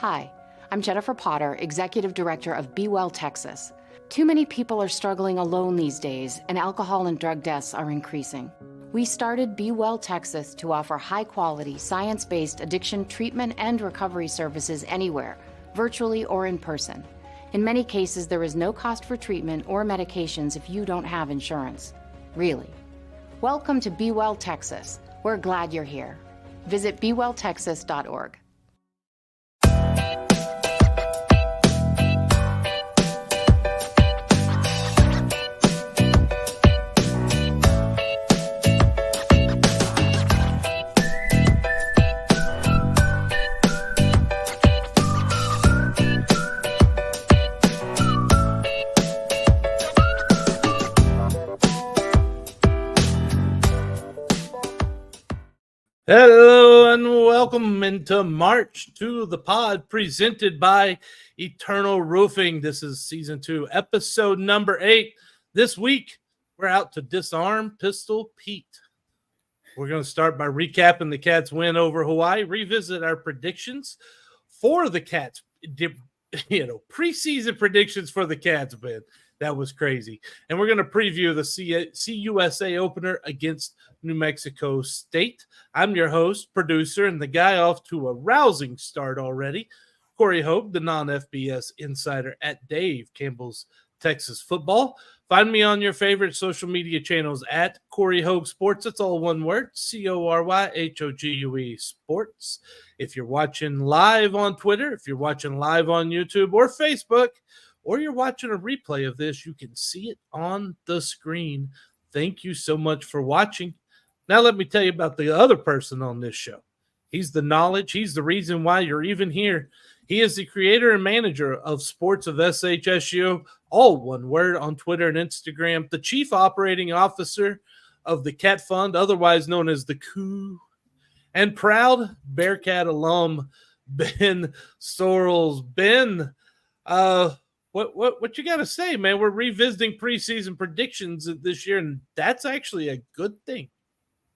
Hi, I'm Jennifer Potter, Executive Director of Be Well Texas. Too many people are struggling alone these days, and alcohol and drug deaths are increasing. We started Be Well Texas to offer high-quality, science-based addiction treatment and recovery services anywhere, virtually or in person. In many cases, there is no cost for treatment or medications if you don't have insurance. Really. Welcome to Be Well Texas. We're glad you're here. Visit bewelltexas.org. Hello and welcome into March to the pod presented by Eternal Roofing. This is season 2, episode number 8. This week, we're out to disarm Pistol Pete. We're going to start by recapping the Cats' win over Hawaii, revisit our predictions for the Cats. Preseason predictions for the Cats, man. That was crazy. And we're going to preview the CUSA opener against New Mexico State. I'm your host, producer, and the guy off to a rousing start already, Corey Hogue, the non-FBS insider at Dave Campbell's Texas Football. Find me on your favorite social media channels at Corey Hogue Sports. It's all one word, CORYHOGUE Sports. If you're watching live on Twitter, if you're watching live on YouTube or Facebook, or you're watching a replay of this, you can see it on the screen. Thank you so much for watching. Now let me tell you about the other person on this show. He's the knowledge. He's the reason why you're even here. He is the creator and manager of Sports of SHSU, all one word, on Twitter and Instagram. The chief operating officer of the Cat Fund, otherwise known as the CUSA, and proud Bearcat alum, Ben Sorrells. Ben, What you got to say, man? We're revisiting preseason predictions this year, and that's actually a good thing.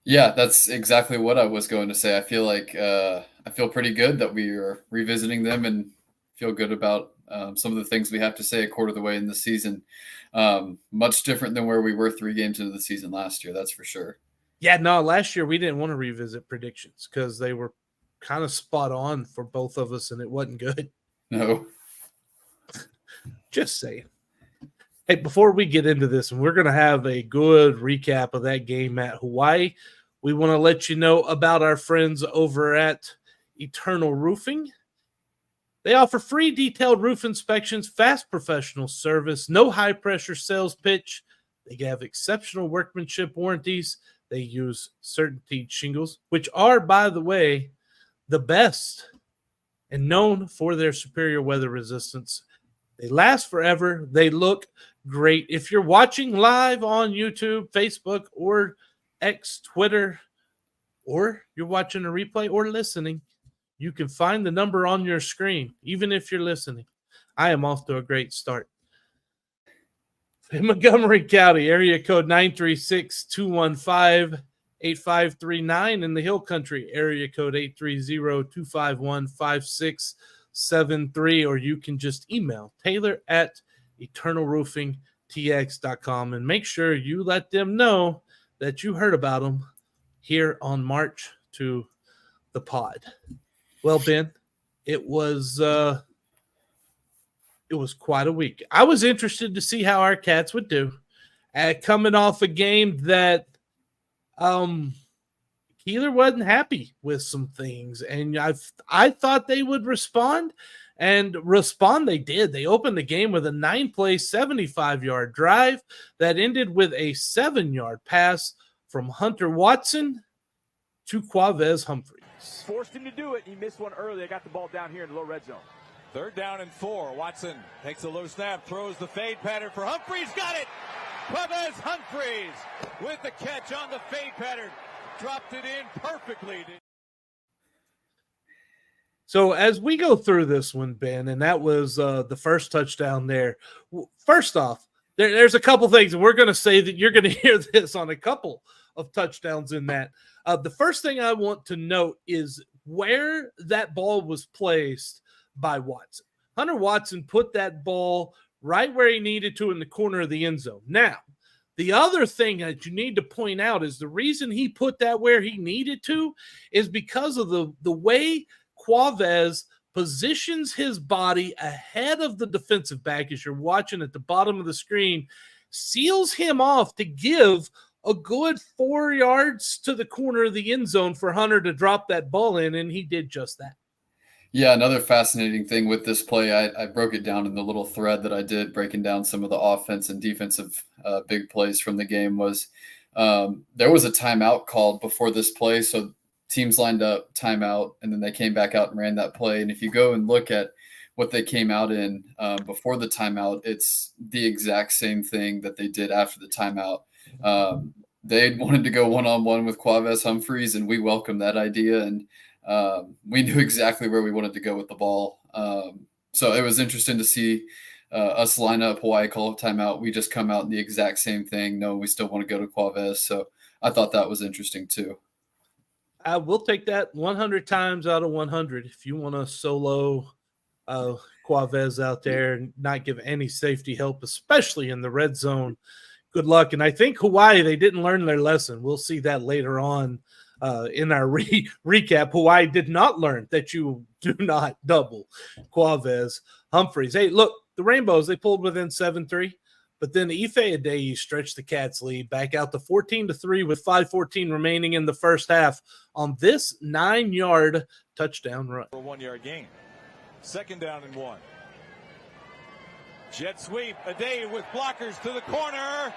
Yeah, that's exactly what I was going to say. I feel like I feel pretty good that we are revisiting them and feel good about some of the things we have to say a quarter of the way in the season. Much different than where we were 3 games into the season last year, that's for sure. Yeah, no, last year we didn't want to revisit predictions because they were kind of spot on for both of us, and it wasn't good. No. Just saying. Hey, before we get into this, and we're going to have a good recap of that game at Hawaii, we want to let you know about our friends over at Eternal Roofing. They offer free detailed roof inspections, fast professional service, no high-pressure sales pitch. They have exceptional workmanship warranties. They use CertainTeed shingles, which are, by the way, the best and known for their superior weather resistance. They last forever. They look great. If you're watching live on YouTube, Facebook, or X, Twitter, or you're watching a replay or listening, you can find the number on your screen, even if you're listening. I am off to a great start. In Montgomery County, area code 936-215-8539. In the Hill Country, area code 830-251-5673, or you can just email Taylor at eternalroofingtx.com and make sure you let them know that you heard about them here on March to the pod. Well, Ben, it was quite a week. I was interested to see how our Cats would do coming off a game that Keeler wasn't happy with some things, and I thought they would respond, and respond they did. They opened the game with a 9-play, 75-yard drive that ended with a 7-yard pass from Hunter Watson to Quavez Humphreys. Forced him to do it. He missed one early. They got the ball down here in the low red zone. 3rd down and 4. Watson takes a low snap, throws the fade pattern for Humphreys. Got it! Quavez Humphreys with the catch on the fade pattern. Dropped it in perfectly. So as we go through this one, Ben, and that was the first touchdown there. First off, there's a couple things, and we're going to say that you're going to hear this on a couple of touchdowns in that. The first thing I want to note is where that ball was placed by Watson. Hunter Watson put that ball right where he needed to in the corner of the end zone. Now, the other thing that you need to point out is the reason he put that where he needed to is because of the way Quavez positions his body ahead of the defensive back, as you're watching at the bottom of the screen, seals him off to give a good 4 yards to the corner of the end zone for Hunter to drop that ball in, and he did just that. Yeah, another fascinating thing with this play, I broke it down in the little thread that I did, breaking down some of the offense and defensive big plays from the game, was there was a timeout called before this play. So teams lined up, timeout, and then they came back out and ran that play. And if you go and look at what they came out in before the timeout, it's the exact same thing that they did after the timeout. They wanted to go one-on-one with Quavez Humphreys, and we welcomed that idea. And we knew exactly where we wanted to go with the ball. So it was interesting to see us line up, Hawaii call a timeout. We just come out in the exact same thing. No, we still want to go to Quavez. So I thought that was interesting too. I will take that 100 times out of 100. If you want to solo Quavez out there and not give any safety help, especially in the red zone, good luck. And I think Hawaii, they didn't learn their lesson. We'll see that later on in our recap. Hawaii did not learn that you do not double Quavez Humphreys. Hey, look, the Rainbows, they pulled within 7-3, but then Ife Adeyi stretched the Cats' lead back out to 14-3 with 5:14 remaining in the first half on this 9-yard touchdown run. For a 1-yard gain. 2nd down and 1. Jet sweep. Adeyi with blockers to the corner.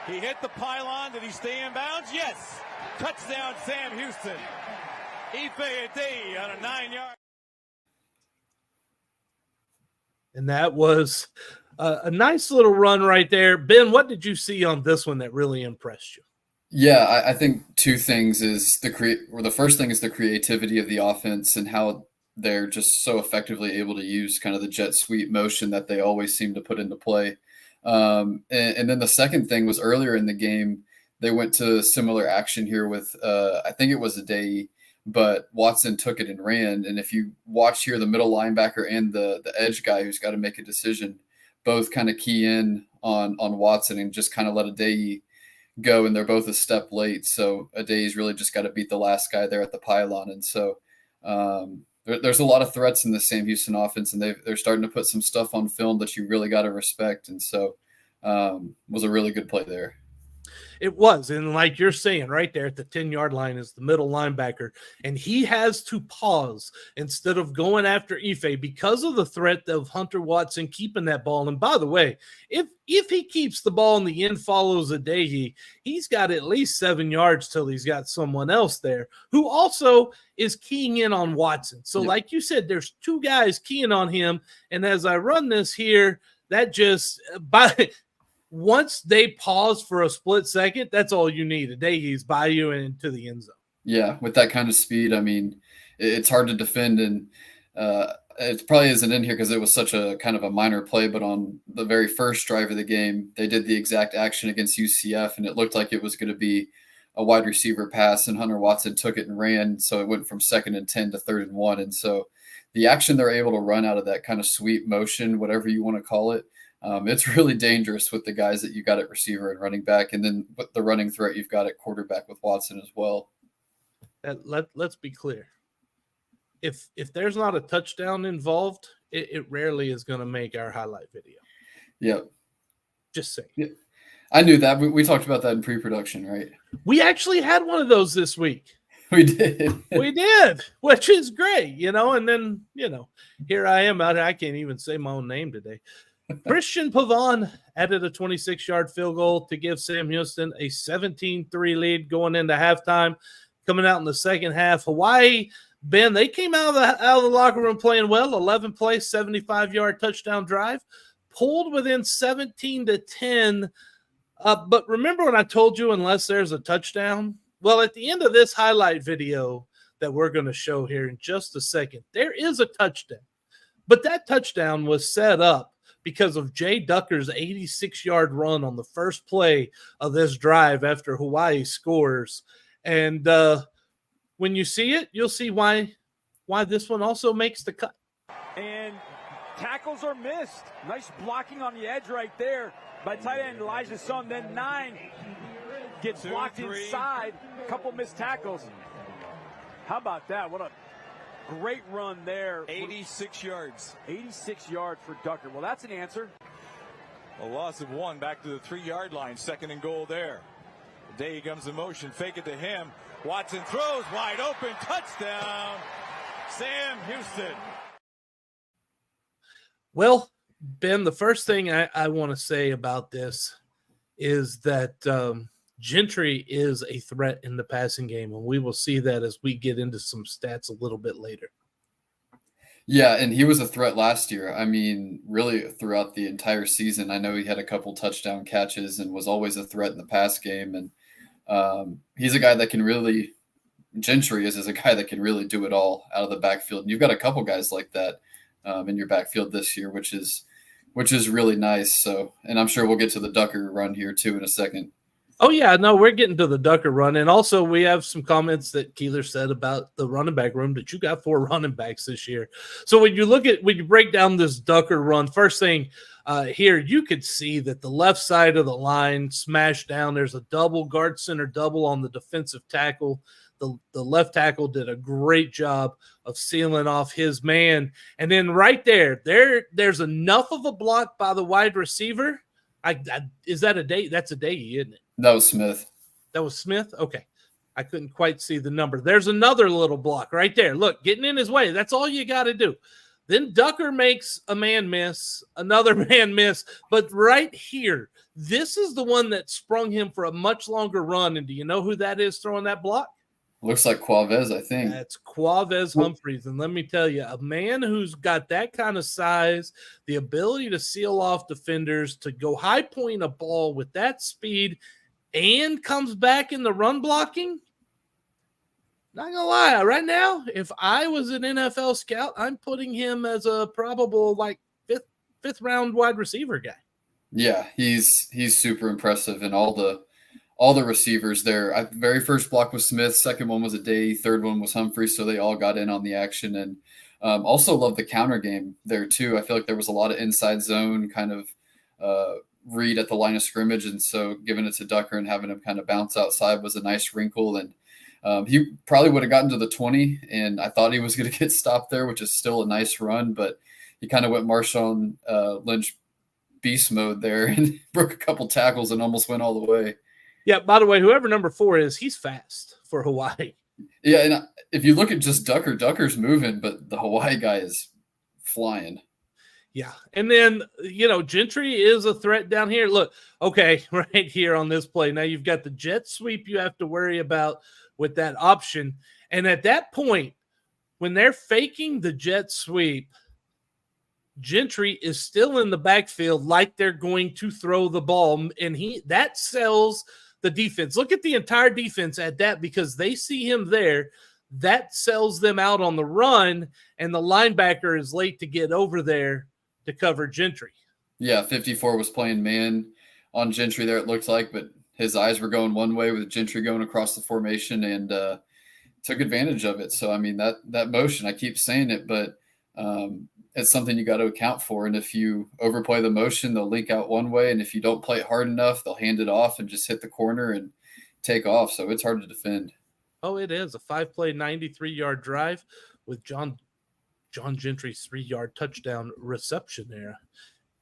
He hit the pylon. Did he stay in bounds? Yes. Touchdown, Sam Houston. Ife Adeyi on a 9-yard. And that was a nice little run right there. Ben, what did you see on this one that really impressed you? Yeah, I think two things is the first thing is the creativity of the offense and how they're just so effectively able to use kind of the jet sweep motion that they always seem to put into play. And then the second thing was earlier in the game, they went to similar action here with, I think it was Adeyi, but Watson took it and ran. And if you watch here, the middle linebacker and the edge guy who's got to make a decision, both kind of key in on Watson and just kind of let Adeyi go. And they're both a step late. So Adeyi's really just got to beat the last guy there at the pylon. And so there's a lot of threats in the Sam Houston offense, and they're starting to put some stuff on film that you really got to respect. And so was a really good play there. It was. And like you're saying, right there at the 10-yard line is the middle linebacker. And he has to pause instead of going after Ife because of the threat of Hunter Watson keeping that ball. And by the way, if he keeps the ball and the end follows Adeyi, he's got at least 7 yards till he's got someone else there who also is keying in on Watson. So like you said, there's two guys keying on him. And as I run this here, that just once they pause for a split second, that's all you need. Adeyi's by you and into the end zone. Yeah, with that kind of speed, I mean, it's hard to defend, and it probably isn't in here because it was such a kind of a minor play, but on the very first drive of the game, they did the exact action against UCF, and it looked like it was going to be a wide receiver pass, and Hunter Watson took it and ran, so it went from 2nd and 10 to 3rd and 1, and so the action they're able to run out of that kind of sweep motion, whatever you want to call it, it's really dangerous with the guys that you got at receiver and running back, and then with the running threat you've got at quarterback with Watson as well. Let's be clear. If there's not a touchdown involved, it rarely is going to make our highlight video. Yep. Just saying. Yeah. I knew that. We talked about that in pre-production, right? We actually had one of those this week. We did. We did, which is great, and then, here I am out here. I can't even say my own name today. Christian Pavon added a 26-yard field goal to give Sam Houston a 17-3 lead going into halftime. Coming out in the second half, Hawaii, Ben, they came out of the locker room playing well. 11-play, 75-yard touchdown drive, pulled within 17-10. But remember when I told you unless there's a touchdown? Well, at the end of this highlight video that we're going to show here in just a second, there is a touchdown. But that touchdown was set up because of Jay Ducker's 86-yard run on the first play of this drive after Hawaii scores. And when you see it, you'll see why this one also makes the cut. And tackles are missed. Nice blocking on the edge right there by tight end Elijah Sun. Then 9 gets blocked inside. A couple missed tackles. How about that? What a great run there. 86 yards. 86 yards for Ducker. Well, that's an answer. A loss of 1 back to the 3-yard line. 2nd and goal there. Day comes in motion. Fake it to him. Watson throws wide open. Touchdown. Sam Houston. Well, Ben, the first thing I want to say about this is that Gentry is a threat in the passing game, and we will see that as we get into some stats a little bit later. Yeah, and he was a threat last year. I mean, really throughout the entire season. I know he had a couple touchdown catches and was always a threat in the pass game. And he's a guy that can really – Gentry is a guy that can really do it all out of the backfield. And you've got a couple guys like that in your backfield this year, which is really nice. So, and I'm sure we'll get to the Ducker run here too in a second. Oh, yeah, no, we're getting to the Ducker run. And also we have some comments that Keeler said about the running back room that you got 4 running backs this year. So when you break down this Ducker run, first thing here, you could see that the left side of the line smashed down. There's a double guard center double on the defensive tackle. The left tackle did a great job of sealing off his man. And then right there's enough of a block by the wide receiver. Is that a day? That's a day, isn't it? That was Smith. That was Smith? Okay. I couldn't quite see the number. There's another little block right there. Look, getting in his way. That's all you got to do. Then Ducker makes a man miss, another man miss. But right here, this is the one that sprung him for a much longer run. And do you know who that is throwing that block? Looks like Quavez, I think. That's Quavez Humphreys. And let me tell you, a man who's got that kind of size, the ability to seal off defenders, to go high point a ball with that speed, and comes back in the run blocking. Not gonna lie, right now, if I was an NFL scout, I'm putting him as a probable like fifth round wide receiver guy. Yeah, he's super impressive, and all the receivers there. Very first block was Smith, second one was a Day, third one was Humphrey, so they all got in on the action. And also love the counter game there too. I feel like there was a lot of inside zone kind of read at the line of scrimmage, and so giving it to Ducker and having him kind of bounce outside was a nice wrinkle. And he probably would have gotten to the 20, and I thought he was going to get stopped there, which is still a nice run, but he kind of went Marshawn Lynch beast mode there and broke a couple tackles and almost went all the way. Yeah, by the way, whoever number 4 is, he's fast for Hawaii. Yeah, and if you look at just Ducker's moving, but the Hawaii guy is flying. Yeah, and then, Gentry is a threat down here. Look, okay, right here on this play. Now you've got the jet sweep you have to worry about with that option. And at that point, when they're faking the jet sweep, Gentry is still in the backfield like they're going to throw the ball, and that sells the defense. Look at the entire defense at that, because they see him there. That sells them out on the run, and the linebacker is late to get over there to cover Gentry. Yeah, 54 was playing man on Gentry there, it looked like, but his eyes were going one way with Gentry going across the formation, and took advantage of it. So, I mean, that motion, I keep saying it, but it's something you got to account for. And if you overplay the motion, they'll link out one way. And if you don't play it hard enough, they'll hand it off and just hit the corner and take off. So it's hard to defend. Oh, it is a 5-play, 93-yard drive with John Gentry's 3-yard touchdown reception there.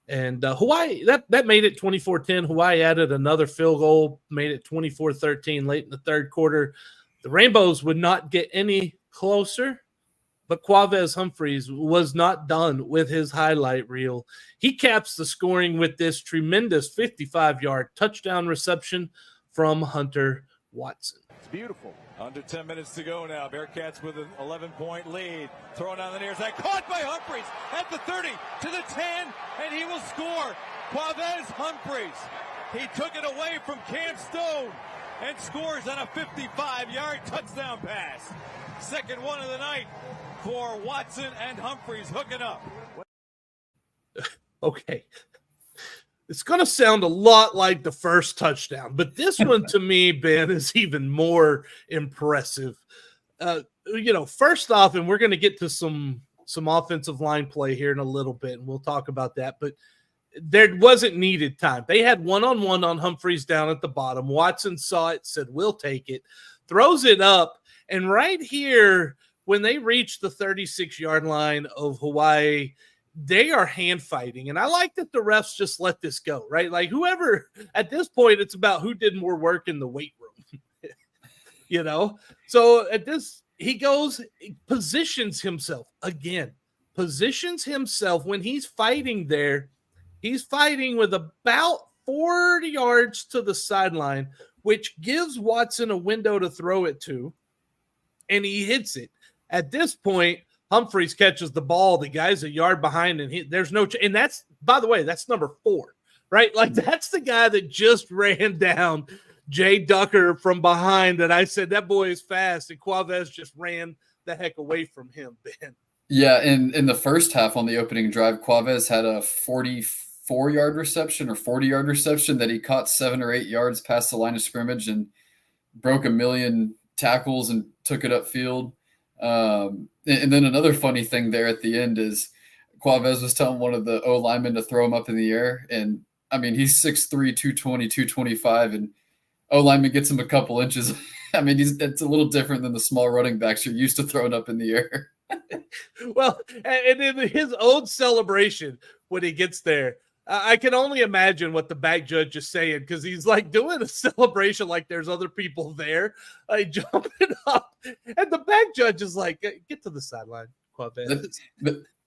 And Hawaii, that made it 24-10. Hawaii added another field goal, made it 24-13 late in the third quarter. The Rainbows would not get any closer, but Quavez Humphreys was not done with his highlight reel. He caps the scoring with this tremendous 55-yard touchdown reception from Hunter Watson. It's beautiful. Under 10 minutes to go now. Bearcats with an 11-point lead. Thrown down the near side. Caught by Humphreys at the 30 to the 10, and he will score. Quavez Humphreys. He took it away from Cam Stone and scores on a 55-yard touchdown pass. Second one of the night for Watson and Humphreys hooking up. Okay. It's going to sound a lot like the first touchdown, but this one to me, Ben, is even more impressive. First off, and we're going to get to some some offensive line play here in a little bit, and we'll talk about that. But there wasn't needed time. They had one-on-one on Humphreys down at the bottom. Watson saw it, said, we'll take it, throws it up. And right here, when they reach the 36-yard line of Hawaii, they are hand fighting. And I like that the refs just let this go, right? Like whoever, at this point, it's about who did more work in the weight room, you know? So at this, he goes, positions himself when he's fighting there. He's fighting with about 40 yards to the sideline, which gives Watson a window to throw it to, and he hits it. At this point, Humphreys catches the ball. The guy's a yard behind, and there's no – and that's – by the way, that's number 4, right? Like that's the guy that just ran down Jay Ducker from behind, and I said, that boy is fast, and Quavez just ran the heck away from him, Ben. Yeah, in the first half on the opening drive, Quavez had a 44-yard reception or 40-yard reception that he caught 7 or 8 yards past the line of scrimmage and broke a million tackles and took it upfield. And then another funny thing there at the end is Quavez was telling one of the O linemen to throw him up in the air. And I mean, he's 6'3", 220, 225, and O lineman gets him a couple inches. I mean, that's a little different than the small running backs you're used to throwing up in the air. Well, and in his own celebration when he gets there, I can only imagine what the back judge is saying because he's like doing a celebration like there's other people there, like jumping up, and the back judge is like, "Get to the sideline, Quavez."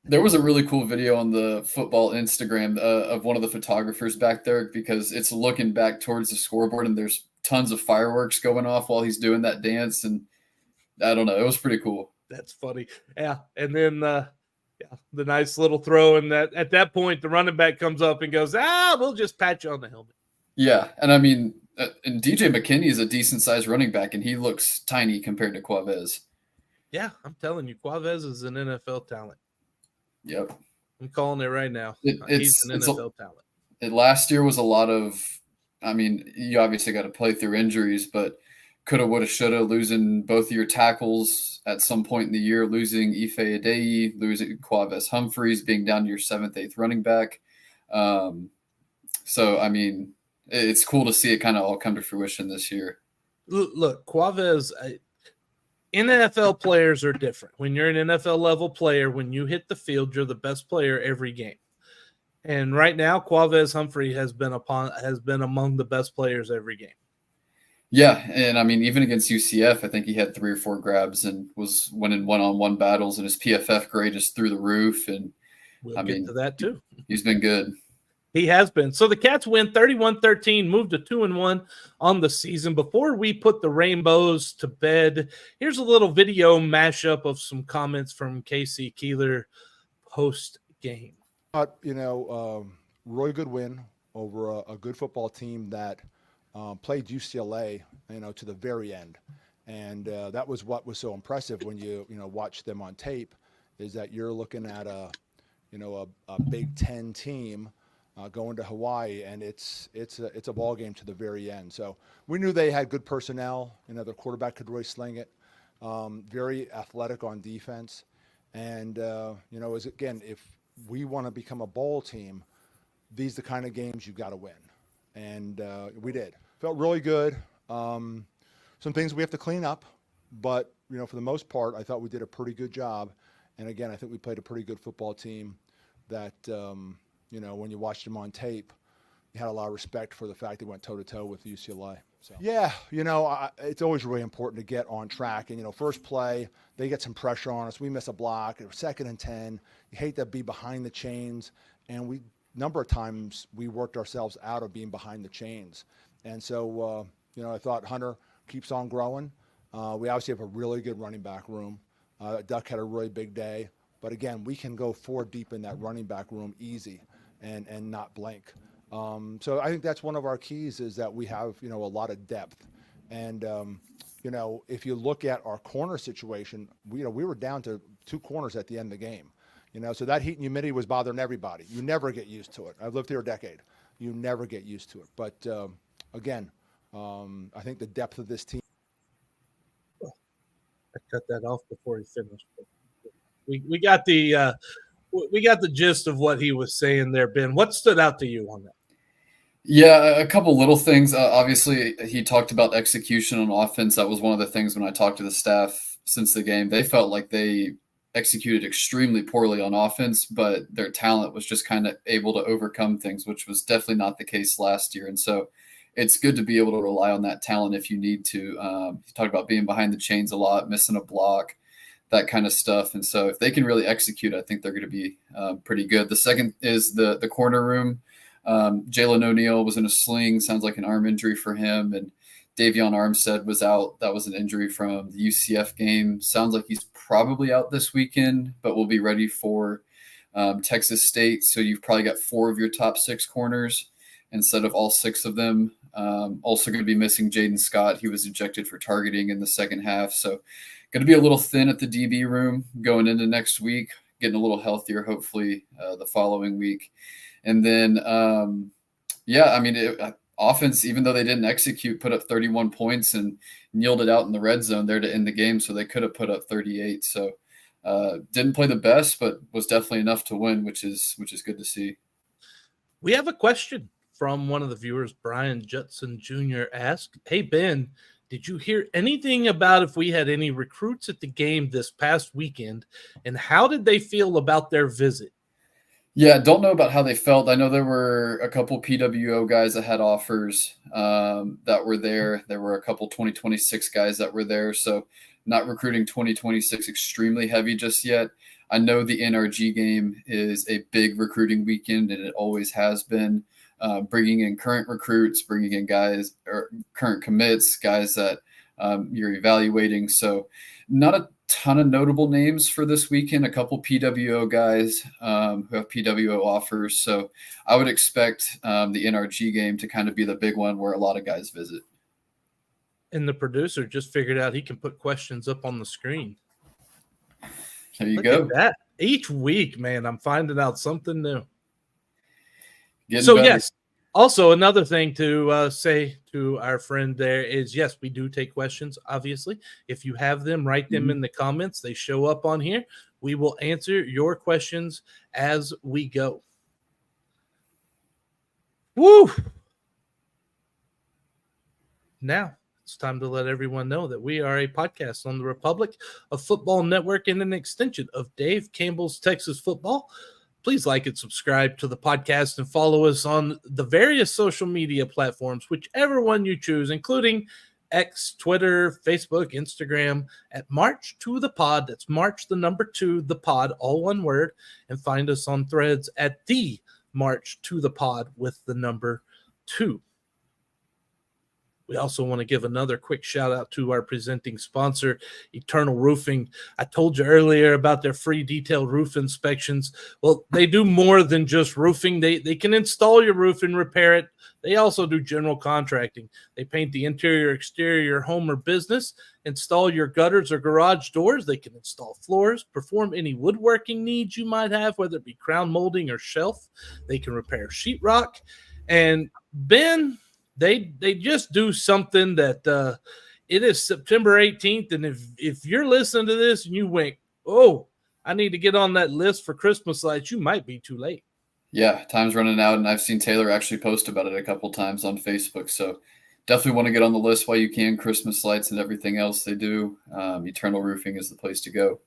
There was a really cool video on the football Instagram of one of the photographers back there because it's looking back towards the scoreboard and there's tons of fireworks going off while he's doing that dance, and I don't know, it was pretty cool. That's funny, yeah. And then the nice little throw, and that at that point the running back comes up and goes, we'll just pat you on the helmet. Yeah, and I mean, and DJ McKinney is a decent sized running back, and he looks tiny compared to Quavez. Yeah, I'm telling you, Quavez is an NFL talent. Yep, I'm calling it right now. He's an NFL talent. Last year was a lot of, I mean, you obviously got to play through injuries, but coulda, woulda, shoulda, losing both of your tackles at some point in the year, losing Ife Adeyi, losing Quavez Humphreys, being down to your 7th, 8th running back. So, I mean, it's cool to see it kind of all come to fruition this year. Look, Quavez, NFL players are different. When you're an NFL level player, when you hit the field, you're the best player every game. And right now, Quavez Humphrey has been among the best players every game. Yeah, and I mean, even against UCF, I think he had 3 or 4 grabs and was winning one-on-one battles, and his PFF grade is through the roof. And we'll get to that too. He's been good. He has been. So the Cats win 31-13, moved to 2-1 on the season. Before we put the Rainbows to bed, here's a little video mashup of some comments from Casey Keeler post-game. Really good win over a good football team that played UCLA, to the very end. And that was what was so impressive when you watch them on tape, is that you're looking at a Big Ten team going to Hawaii, and it's a ball game to the very end. So we knew they had good personnel. Their quarterback could really sling it. Very athletic on defense, and if we want to become a bowl team, these are the kind of games you've got to win, and we did. Felt really good. Some things we have to clean up, but for the most part, I thought we did a pretty good job. And again, I think we played a pretty good football team that. When you watched them on tape, you had a lot of respect for the fact they went toe-to-toe with UCLA. So yeah, it's always really important to get on track. And, first play, they get some pressure on us. We miss a block. 2nd and 10. You hate to be behind the chains. And number of times we worked ourselves out of being behind the chains. And so, I thought Hunter keeps on growing. We obviously have a really good running back room. Duck had a really big day. But again, we can go 4 deep in that running back room easy and not blink. So I think that's one of our keys, is that we have, a lot of depth. And, if you look at our corner situation, we were down to 2 corners at the end of the game. So that heat and humidity was bothering everybody. You never get used to it. I've lived here a decade. You never get used to it. But, again, I think the depth of this team. I cut that off before he finished. We got the gist of what he was saying there, Ben. What stood out to you on that? Yeah, a couple little things. Obviously, he talked about execution on offense. That was one of the things when I talked to the staff since the game. They felt like they executed extremely poorly on offense, but their talent was just kind of able to overcome things, which was definitely not the case last year. And so it's good to be able to rely on that talent if you need to. He talked about being behind the chains a lot, missing a block, that kind of stuff. And so if they can really execute, I think they're going to be pretty good. The second is the corner room. Jalen O'Neal was in a sling, sounds like an arm injury for him. And Davion Armstead was out. That was an injury from the UCF game. Sounds like he's probably out this weekend, but will be ready for Texas State. So you've probably got 4 of your top 6 corners instead of all 6 of them. Also going to be missing Jaden Scott. He was ejected for targeting in the second half. So going to be a little thin at the DB room going into next week, getting a little healthier, hopefully, the following week. And then, offense, even though they didn't execute, put up 31 points and kneeled it out in the red zone there to end the game. So they could have put up 38. So didn't play the best, but was definitely enough to win, which is good to see. We have a question from one of the viewers. Brian Judson Jr. asked, "Hey, Ben, did you hear anything about if we had any recruits at the game this past weekend, and how did they feel about their visit?" Yeah, don't know about how they felt. I know there were a couple PWO guys that had offers that were there. There were a couple 2026 guys that were there. So not recruiting 2026 extremely heavy just yet. I know the NRG game is a big recruiting weekend, and it always has been. Bringing in current recruits, bringing in guys or current commits, guys that you're evaluating. So not a ton of notable names for this weekend, a couple PWO guys who have PWO offers. So I would expect the NRG game to kind of be the big one where a lot of guys visit. And the producer just figured out he can put questions up on the screen. There you Look go. at that. Each week, man, I'm finding out something new. Getting better. Yes, also another thing to say to our friend there is, yes, we do take questions, obviously. If you have them, write them in the comments. They show up on here. We will answer your questions as we go. Woo! Now, it's time to let everyone know that we are a podcast on the Republic of Football Network and an extension of Dave Campbell's Texas Football. Please like and subscribe to the podcast and follow us on the various social media platforms, whichever one you choose, including X, Twitter, Facebook, Instagram, at March to the Pod. That's March, the number 2, the Pod, all one word. And find us on Threads at the March to the Pod with the number 2. We also want to give another quick shout out to our presenting sponsor, Eternal Roofing. I told you earlier about their free detailed roof inspections. Well, they do more than just roofing. They can install your roof and repair it. They also do general contracting. They paint the interior, exterior, home or business, install your gutters or garage doors. They can install floors, perform any woodworking needs you might have, whether it be crown molding or shelf. They can repair sheetrock. And Ben, They just do something that it is September 18th, and if you're listening to this and you went, "Oh, I need to get on that list for Christmas lights," you might be too late. Yeah, time's running out, and I've seen Taylor actually post about it a couple times on Facebook. So definitely want to get on the list while you can. Christmas lights and everything else they do. Eternal Roofing is the place to go.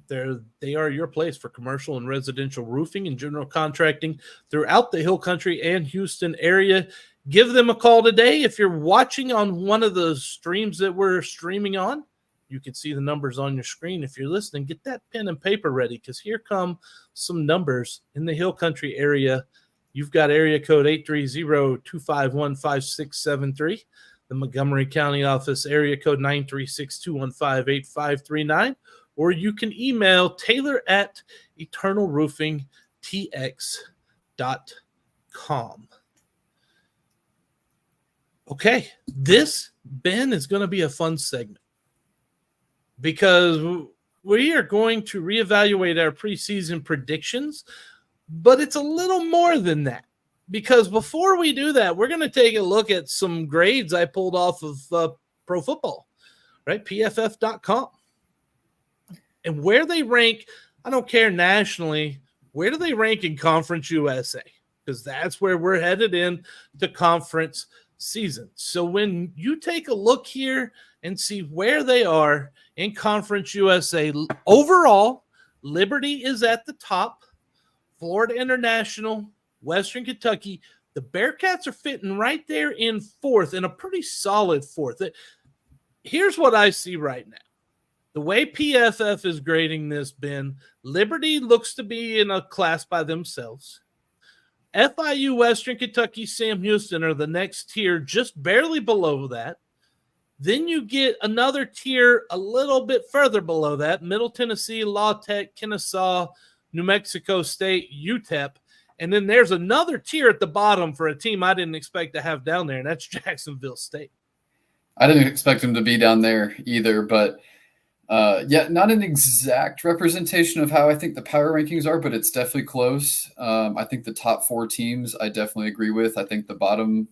They are your place for commercial and residential roofing and general contracting throughout the Hill Country and Houston area. Give them a call today. If you're watching on one of the streams that we're streaming on, you can see the numbers on your screen. If you're listening, get that pen and paper ready, because here come some numbers in the Hill Country area. You've got area code 830-251-5673. The Montgomery County office, area code 936-215-8539. Or you can email Taylor at eternalroofingtx.com. Okay, this, Ben, is going to be a fun segment because we are going to reevaluate our preseason predictions, but it's a little more than that, because before we do that, we're going to take a look at some grades I pulled off of Pro Football, right? PFF.com, and where they rank I don't care nationally. Where do they rank in Conference USA? Because that's where we're headed in to conference season. So when you take a look here and see where they are in Conference USA, overall, Liberty is at the top, Florida International, Western Kentucky. The Bearcats are fitting right there in fourth, in a pretty solid fourth. Here's what I see right now. The way PFF is grading this, Ben, Liberty looks to be in a class by themselves. FIU, Western Kentucky, Sam Houston are the next tier, just barely below that. Then you get another tier a little bit further below that, Middle Tennessee, La Tech, Kennesaw, New Mexico State, UTEP. And then there's another tier at the bottom for a team I didn't expect to have down there, and that's Jacksonville State. I didn't expect them to be down there either, but not an exact representation of how I think the power rankings are, but it's definitely close. I think the top 4 teams I definitely agree with. I think the bottom,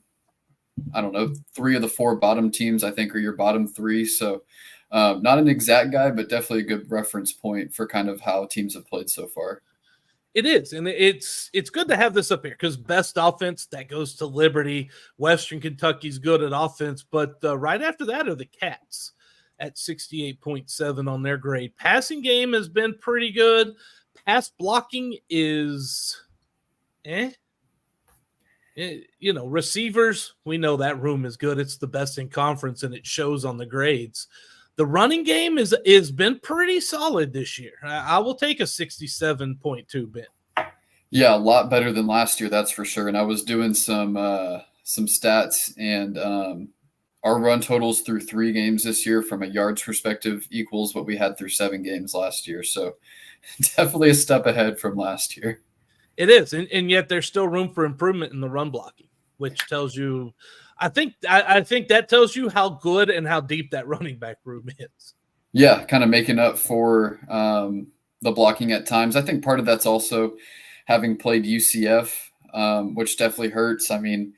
3 of the 4 bottom teams I think are your bottom 3. So not an exact guide, but definitely a good reference point for kind of how teams have played so far. It is, and it's good to have this up here because best offense, that goes to Liberty. Western Kentucky's good at offense, but right after that are the Cats at 68.7 on their grade. Passing game has been pretty good. Pass blocking is receivers, we know that room is good. It's the best in conference, and it shows on the grades. The running game is been pretty solid this year. I will take a 67.2, Ben. Yeah, a lot better than last year, that's for sure. And I was doing some stats, and our run totals through 3 games this year from a yards perspective equals what we had through 7 games last year. So definitely a step ahead from last year. It is, and yet there's still room for improvement in the run blocking, which tells you – I think that tells you how good and how deep that running back room is. Yeah, kind of making up for the blocking at times. I think part of that's also having played UCF, which definitely hurts. I mean,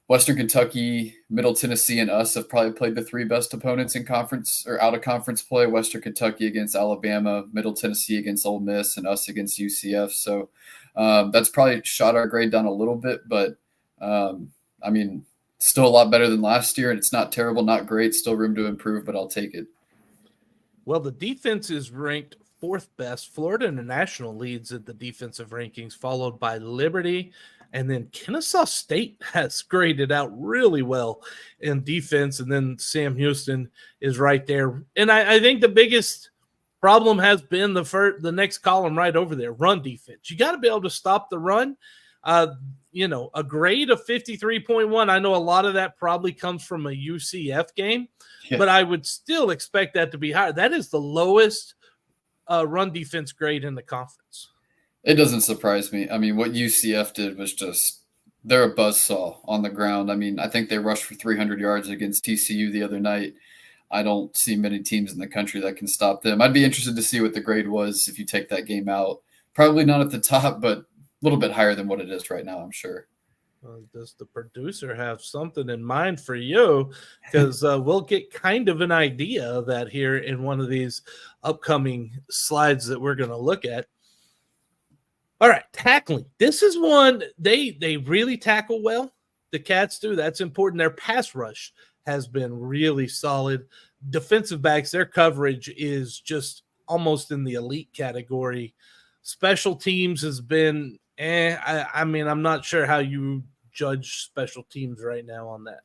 Western Kentucky, Middle Tennessee, and us have probably played the 3 best opponents in conference or out of conference play. Western Kentucky against Alabama, Middle Tennessee against Ole Miss, and us against UCF. So that's probably shot our grade down a little bit, but still a lot better than last year, and it's not terrible, not great, still room to improve, but I'll take it. Well, the defense is ranked 4th best. Florida International leads at the defensive rankings, followed by Liberty, and then Kennesaw State has graded out really well in defense, and then Sam Houston is right there. And I think the biggest problem has been the next column right over there, run defense. You got to be able to stop the run. A grade of 53.1. I know a lot of that probably comes from a UCF game, but I would still expect that to be higher. That is the lowest run defense grade in the conference. It doesn't surprise me. I mean, what UCF did was they're a buzzsaw on the ground. I mean, I think they rushed for 300 yards against TCU the other night. I don't see many teams in the country that can stop them. I'd be interested to see what the grade was if you take that game out. Probably not at the top, but a little bit higher than what it is right now, I'm sure. Does the producer have something in mind for you? Because we'll get kind of an idea of that here in one of these upcoming slides that we're going to look at. All right, tackling. This is one they really tackle well. The Cats do. That's important. Their pass rush has been really solid. Defensive backs, their coverage is just almost in the elite category. Special teams has been I'm not sure how you judge special teams right now on that.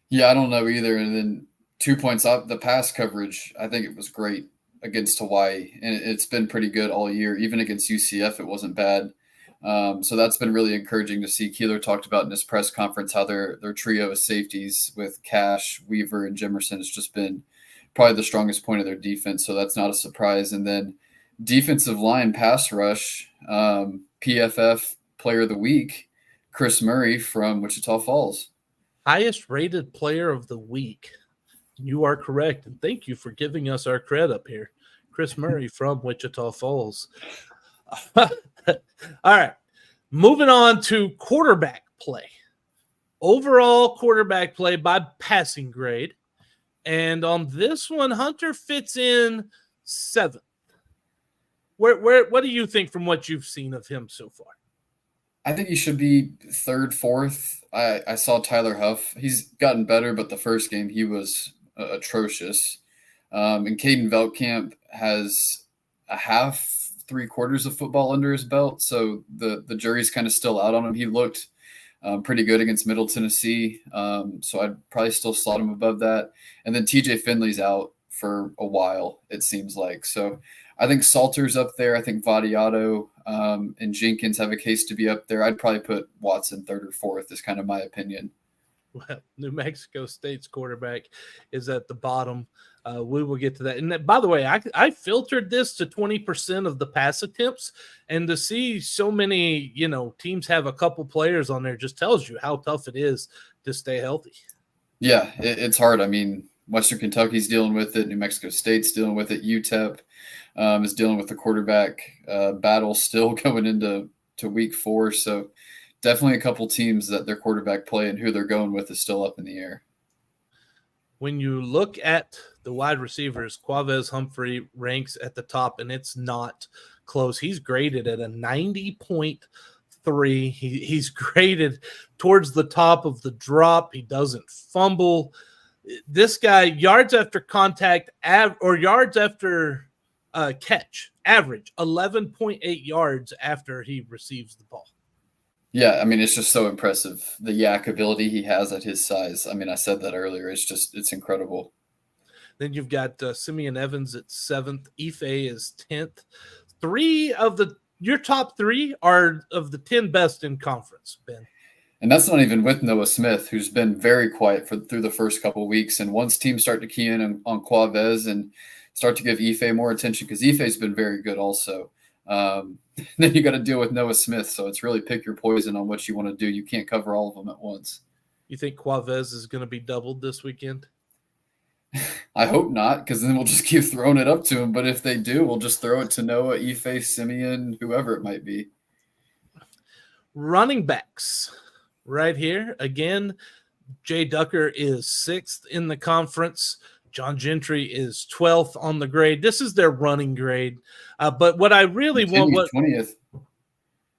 Yeah, I don't know either. And then 2 points up, the pass coverage, I think it was great against Hawaii. And it's been pretty good all year. Even against UCF, it wasn't bad. So that's been really encouraging to see. Keeler talked about in his press conference how their trio of safeties with Cash, Weaver, and Jimerson has just been probably the strongest point of their defense. So that's not a surprise. And then defensive line pass rush, PFF Player of the Week, Chris Murray from Wichita Falls. Highest rated player of the week. You are correct. And thank you for giving us our credit up here. Chris Murray from Wichita Falls. All right. Moving on to quarterback play. Overall quarterback play by passing grade. And on this one, Hunter fits in 7th. What do you think from what you've seen of him so far? I think he should be third, fourth. I saw Tyler Huff. He's gotten better, but the first game he was atrocious. And Caden Veltkamp has a half, 3/4 of football under his belt, so the jury's kind of still out on him. He looked pretty good against Middle Tennessee, so I'd probably still slot him above that. And then TJ Finley's out for a while, it seems like. So I think Salter's up there. I think Vadiato and Jenkins have a case to be up there. I'd probably put Watson third or fourth is kind of my opinion. Well, New Mexico State's quarterback is at the bottom. We will get to that. And by the way, I filtered this to 20% of the pass attempts, and to see so many, teams have a couple players on there just tells you how tough it is to stay healthy. Yeah, it's hard. I mean, Western Kentucky's dealing with it. New Mexico State's dealing with it. UTEP is dealing with the quarterback battle still going into week 4. So definitely a couple teams that their quarterback play and who they're going with is still up in the air. When you look at the wide receivers, Quavez Humphrey ranks at the top, and it's not close. He's graded at a 90.3. He's graded towards the top of the drop. He doesn't fumble. This guy, yards after contact or yards after catch, average 11.8 yards after he receives the ball. Yeah, I mean, it's just so impressive. The yak ability he has at his size. I mean, I said that earlier. It's incredible. Then you've got Simeon Evans at 7th. Ife is 10th. Your top 3 are of the 10 best in conference, Ben. And that's not even with Noah Smith, who's been very quiet through the first couple of weeks. And once teams start to key in on Quavez and start to give Ife more attention, because Ife's been very good also. Then you got to deal with Noah Smith. So it's really pick your poison on what you want to do. You can't cover all of them at once. You think Quavez is going to be doubled this weekend? I hope not, because then we'll just keep throwing it up to him. But if they do, we'll just throw it to Noah, Ife, Simeon, whoever it might be. Running backs right here. Again, Jay Ducker is 6th in the conference. John Gentry is 12th on the grade. This is their running grade. But what I really want... 20th.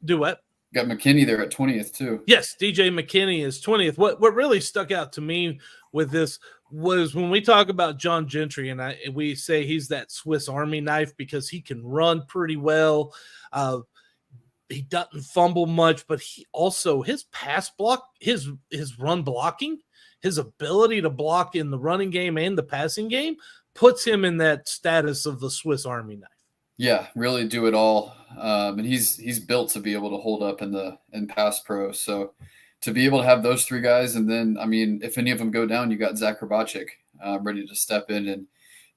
Do what? Got McKinney there at 20th too. Yes, DJ McKinney is 20th. What really stuck out to me with this was when we talk about John Gentry, and we say he's that Swiss Army knife because he can run pretty well. He doesn't fumble much, but he also, his pass block, his run blocking, his ability to block in the running game and the passing game puts him in that status of the Swiss Army knife. Yeah, really do it all. And he's built to be able to hold up in pass pro. So to be able to have those 3 guys, and then, I mean, if any of them go down, you got Zach Robotchik ready to step in, and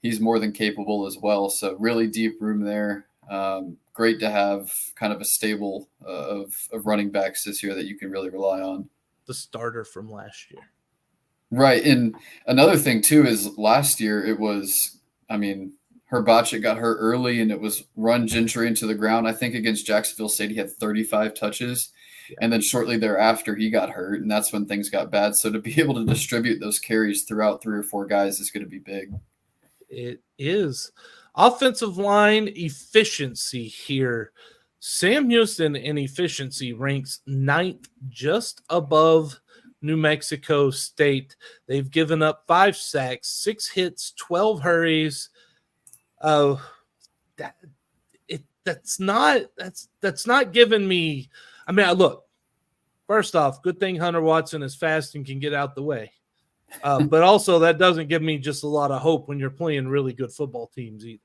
he's more than capable as well. So really deep room there. Great to have kind of a stable of running backs this year that you can really rely on. The starter from last year. Right. And another thing too is last year it was, I mean, Herbacek got hurt early and it was run Gentry into the ground. I think against Jacksonville State, he had 35 touches. Yeah. And then shortly thereafter, he got hurt, and that's when things got bad. So to be able to distribute those carries throughout 3 or 4 guys is going to be big. It is. Offensive line efficiency here. Sam Houston in efficiency ranks 9th, just above New Mexico State. They've given up 5 sacks, 6 hits, 12 hurries. That's not giving me. I mean, look. First off, good thing Hunter Watson is fast and can get out the way. But also, that doesn't give me just a lot of hope when you're playing really good football teams either.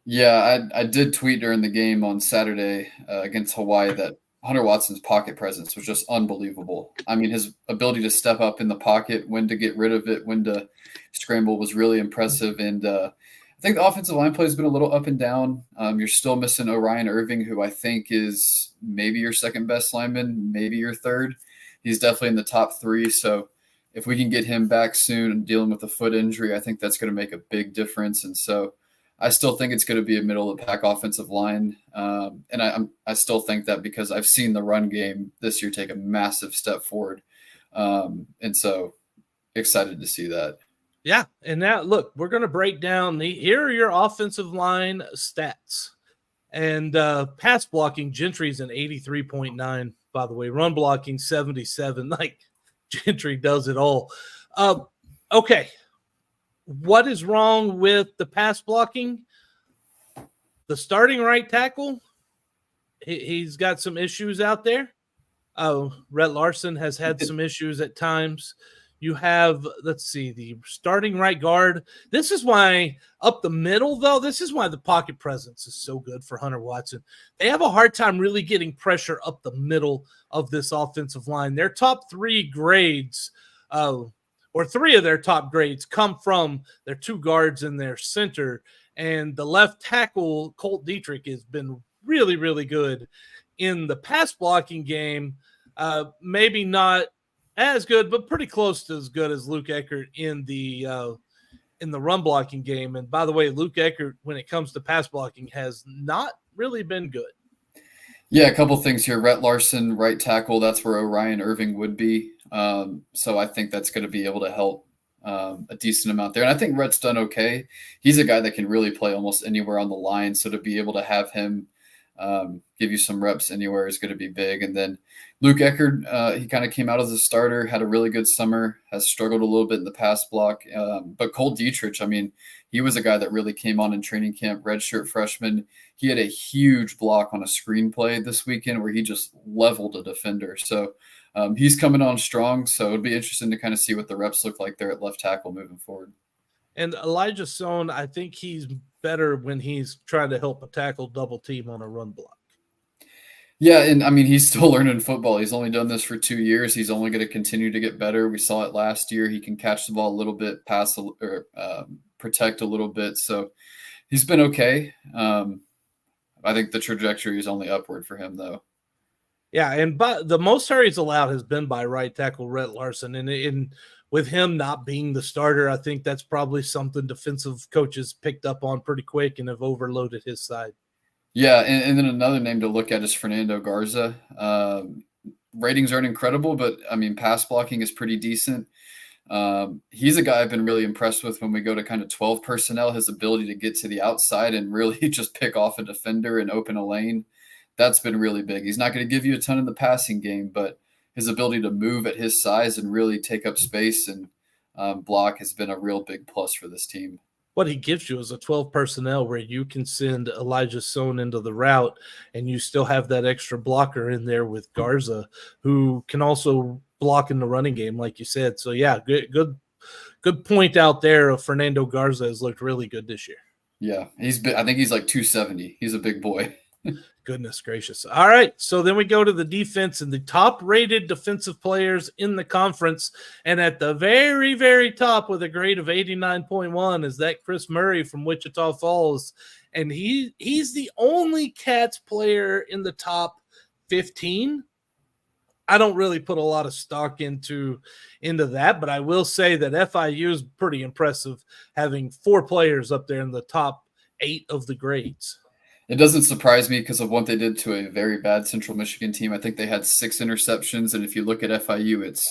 Yeah, I did tweet during the game on Saturday against Hawaii that Hunter Watson's pocket presence was just unbelievable. I mean, his ability to step up in the pocket, when to get rid of it, when to scramble was really impressive. And I think the offensive line play has been a little up and down. You're still missing Orion Irving, who I think is maybe your second best lineman, maybe your third. He's definitely in the top 3. So if we can get him back soon and dealing with a foot injury, I think that's going to make a big difference. And so I still think it's going to be a middle of the pack offensive line. And I still think that because I've seen the run game this year take a massive step forward. And so excited to see that. Yeah. And now look, we're going to break down here are your offensive line stats And pass blocking, Gentry's an 83.9, by the way. Run blocking, 77. Like, Gentry does it all. Okay. What is wrong with the pass blocking? The starting right tackle, he's got some issues out there. Rhett Larson has had some issues at times. You have, let's see, the starting right guard. This is why up the middle, though, this is why the pocket presence is so good for Hunter Watson. They have a hard time really getting pressure up the middle of this offensive line. Their top three grades, or three of their top grades, come from their two guards and their center. And the left tackle, Colt Dietrich, has been really, really good in the pass blocking game. Maybe not as good, but pretty close to as good as Luke Eckert in the run blocking game. And by the way, Luke Eckert, when it comes to pass blocking, has not really been good. Yeah, a couple things here. Rhett Larson, right tackle, that's where Orion Irving would be. So I think that's going to be able to help a decent amount there. And I think Rhett's done okay. He's a guy that can really play almost anywhere on the line. So to be able to have him give you some reps anywhere is going to be big. And then Luke Eckert, he kind of came out as a starter, had a really good summer, has struggled a little bit in the pass block. But Colt Dietrich, I mean, he was a guy that really came on in training camp, redshirt freshman. He had a huge block on a screenplay this weekend where he just leveled a defender. So he's coming on strong. So it'll be interesting to kind of see what the reps look like there at left tackle moving forward. And Elijah Sohn, I think he's better when he's trying to help a tackle double team on a run block. Yeah, and I mean, he's still learning football. He's only done this for 2 years. He's only going to continue to get better. We saw it last year. He can catch the ball a little bit, pass or protect a little bit. So he's been okay. I think the trajectory is only upward for him, though. Yeah, and the most hurries allowed has been by right tackle Rhett Larson. And with him not being the starter, I think that's probably something defensive coaches picked up on pretty quick and have overloaded his side. Yeah, and then another name to look at is Fernando Garza. Ratings aren't incredible, but, I mean, pass blocking is pretty decent. He's a guy I've been really impressed with when we go to kind of 12 personnel, his ability to get to the outside and really just pick off a defender and open a lane. That's been really big. He's not going to give you a ton in the passing game, but his ability to move at his size and really take up space and block has been a real big plus for this team. What he gives you is a 12 personnel where you can send Elijah Sohn into the route and you still have that extra blocker in there with Garza, who can also block in the running game, like you said. So, yeah, good point out there of Fernando Garza has looked really good this year. Yeah, I think he's like 270. He's a big boy. Goodness gracious. All right, so then we go to the defense and the top-rated defensive players in the conference. And at the very, very top with a grade of 89.1 is that Chris Murray from Wichita Falls. And he's the only Cats player in the top 15. I don't really put a lot of stock into that, but I will say that FIU is pretty impressive having 4 players up there in the top 8 of the grades. It doesn't surprise me because of what they did to a very bad Central Michigan team. I think they had 6 interceptions, and if you look at FIU, it's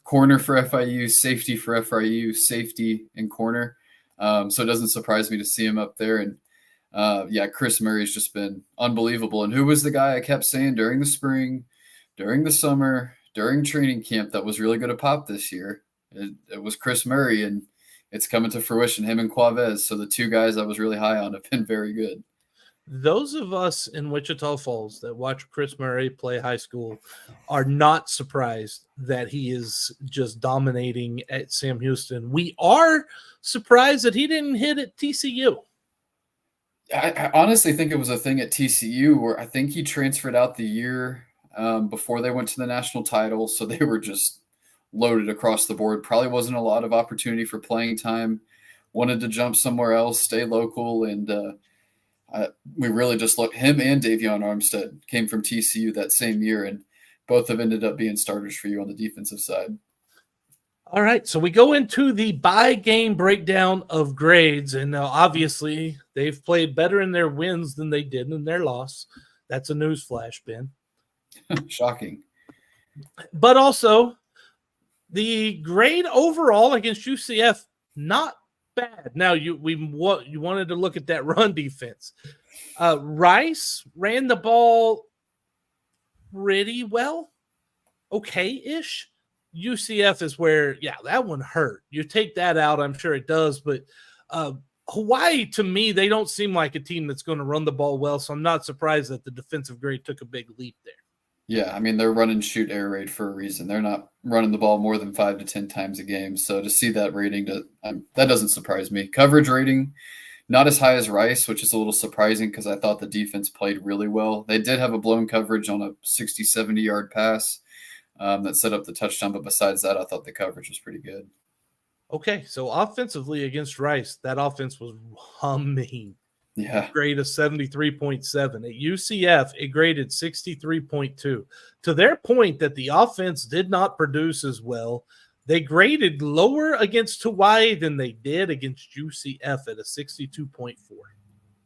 corner for FIU, safety for FIU, safety and corner. So it doesn't surprise me to see him up there. And yeah, Chris Murray's just been unbelievable. And who was the guy I kept saying during the spring, during the summer, during training camp that was really going to pop this year? It was Chris Murray, and it's coming to fruition, him and Quavez. So the 2 guys I was really high on have been very good. Those of us in Wichita Falls that watch Chris Murray play high school are not surprised that he is just dominating at Sam Houston. We are surprised that he didn't hit at TCU. I honestly think it was a thing at TCU where I think he transferred out the year before they went to the national title. So they were just loaded across the board. Probably wasn't a lot of opportunity for playing time. Wanted to jump somewhere else, stay local, and we really just looked. Him and Davion Armstead came from TCU that same year, and both have ended up being starters for you on the defensive side. All right, so we go into the by-game breakdown of grades, and now obviously they've played better in their wins than they did in their loss. That's a newsflash, Ben. Shocking. But also, the grade overall against UCF, not bad. Now, you wanted to look at that run defense. Rice ran the ball pretty well, okay-ish. UCF is where, yeah, that one hurt. You take that out, I'm sure it does, but Hawaii, to me, they don't seem like a team that's going to run the ball well, so I'm not surprised that the defensive grade took a big leap there. Yeah, I mean, they're running shoot air raid for a reason. They're not running the ball more than 5 to 10 times a game. So to see that rating, that doesn't surprise me. Coverage rating, not as high as Rice, which is a little surprising because I thought the defense played really well. They did have a blown coverage on a 60, 70-yard pass that set up the touchdown. But besides that, I thought the coverage was pretty good. Okay, so offensively against Rice, that offense was humming. Yeah. Grade of 73.7. At UCF, it graded 63.2. To their point that the offense did not produce as well, they graded lower against Hawaii than they did against UCF at a 62.4.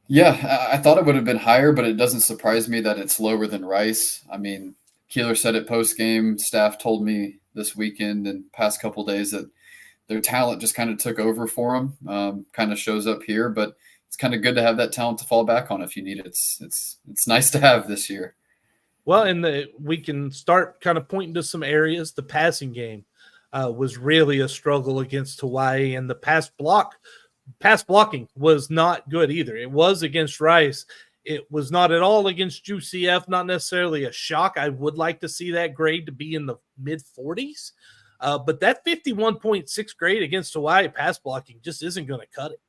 Yeah, I thought it would have been higher, but it doesn't surprise me that it's lower than Rice. I mean, Keeler said it post-game. Staff told me this weekend and past couple days that their talent just kind of took over for them, kind of shows up here, but it's kind of good to have that talent to fall back on if you need it. It's nice to have this year. Well, and we can start kind of pointing to some areas. The passing game was really a struggle against Hawaii, and the pass blocking was not good either. It was against Rice. It was not at all against UCF, not necessarily a shock. I would like to see that grade to be in the mid-40s, but that 51.6 grade against Hawaii pass blocking just isn't going to cut it.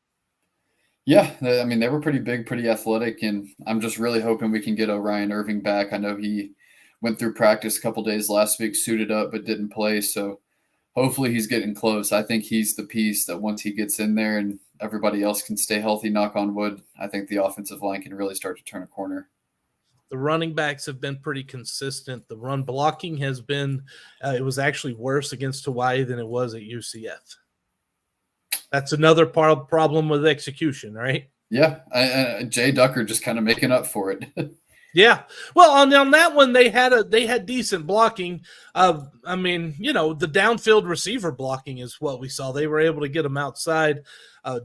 Yeah, I mean, they were pretty big, pretty athletic, and I'm just really hoping we can get Orion Irving back. I know he went through practice a couple days last week, suited up, but didn't play, so hopefully he's getting close. I think he's the piece that once he gets in there and everybody else can stay healthy, knock on wood, I think the offensive line can really start to turn a corner. The running backs have been pretty consistent. The run blocking has been it was actually worse against Hawaii than it was at UCF. That's another problem with execution, right? Yeah, Jay Ducker just kind of making up for it. Yeah. Well, on that one, they had decent blocking. I mean, the downfield receiver blocking is what we saw. They were able to get them outside,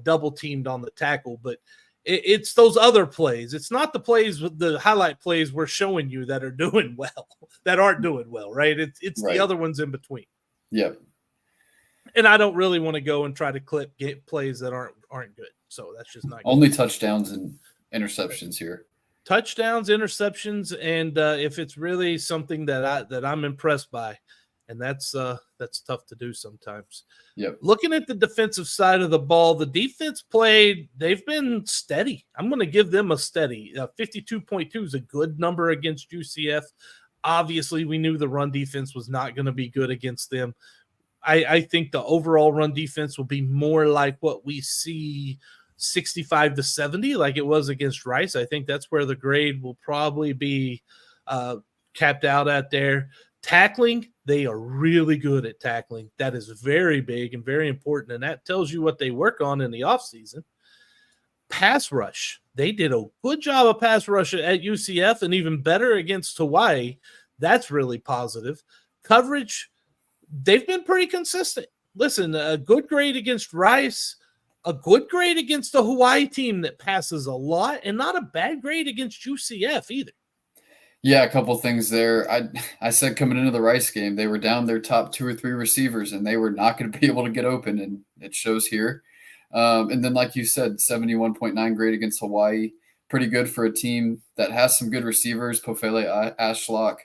double teamed on the tackle. But it's those other plays. It's not the plays with the highlight plays we're showing you that are doing well, that aren't doing well, right? It's right. The other ones in between. Yep. And I don't really want to go and try to clip plays that aren't good. So that's just not good. Only touchdowns and interceptions here. Touchdowns, interceptions, and if it's really something that I'm impressed by, and that's tough to do sometimes. Yep. Looking at the defensive side of the ball, the defense they've been steady. I'm going to give them a steady. 52.2 is a good number against UCF. Obviously, we knew the run defense was not going to be good against them. I think the overall run defense will be more like what we see 65 to 70 like it was against Rice. I think that's where the grade will probably be capped out at there. Tackling, they are really good at tackling. That is very big and very important, and that tells you what they work on in the offseason. Pass rush, they did a good job of pass rush at UCF and even better against Hawaii. That's really positive. Coverage, they've been pretty consistent. Listen, a good grade against Rice, a good grade against the Hawaii team that passes a lot, and not a bad grade against UCF either. Yeah, a couple things there. I said coming into the Rice game, they were down their top 2 or 3 receivers, and they were not going to be able to get open, and it shows here. And then, like you said, 71.9 grade against Hawaii. Pretty good for a team that has some good receivers. Pofele Ashlock,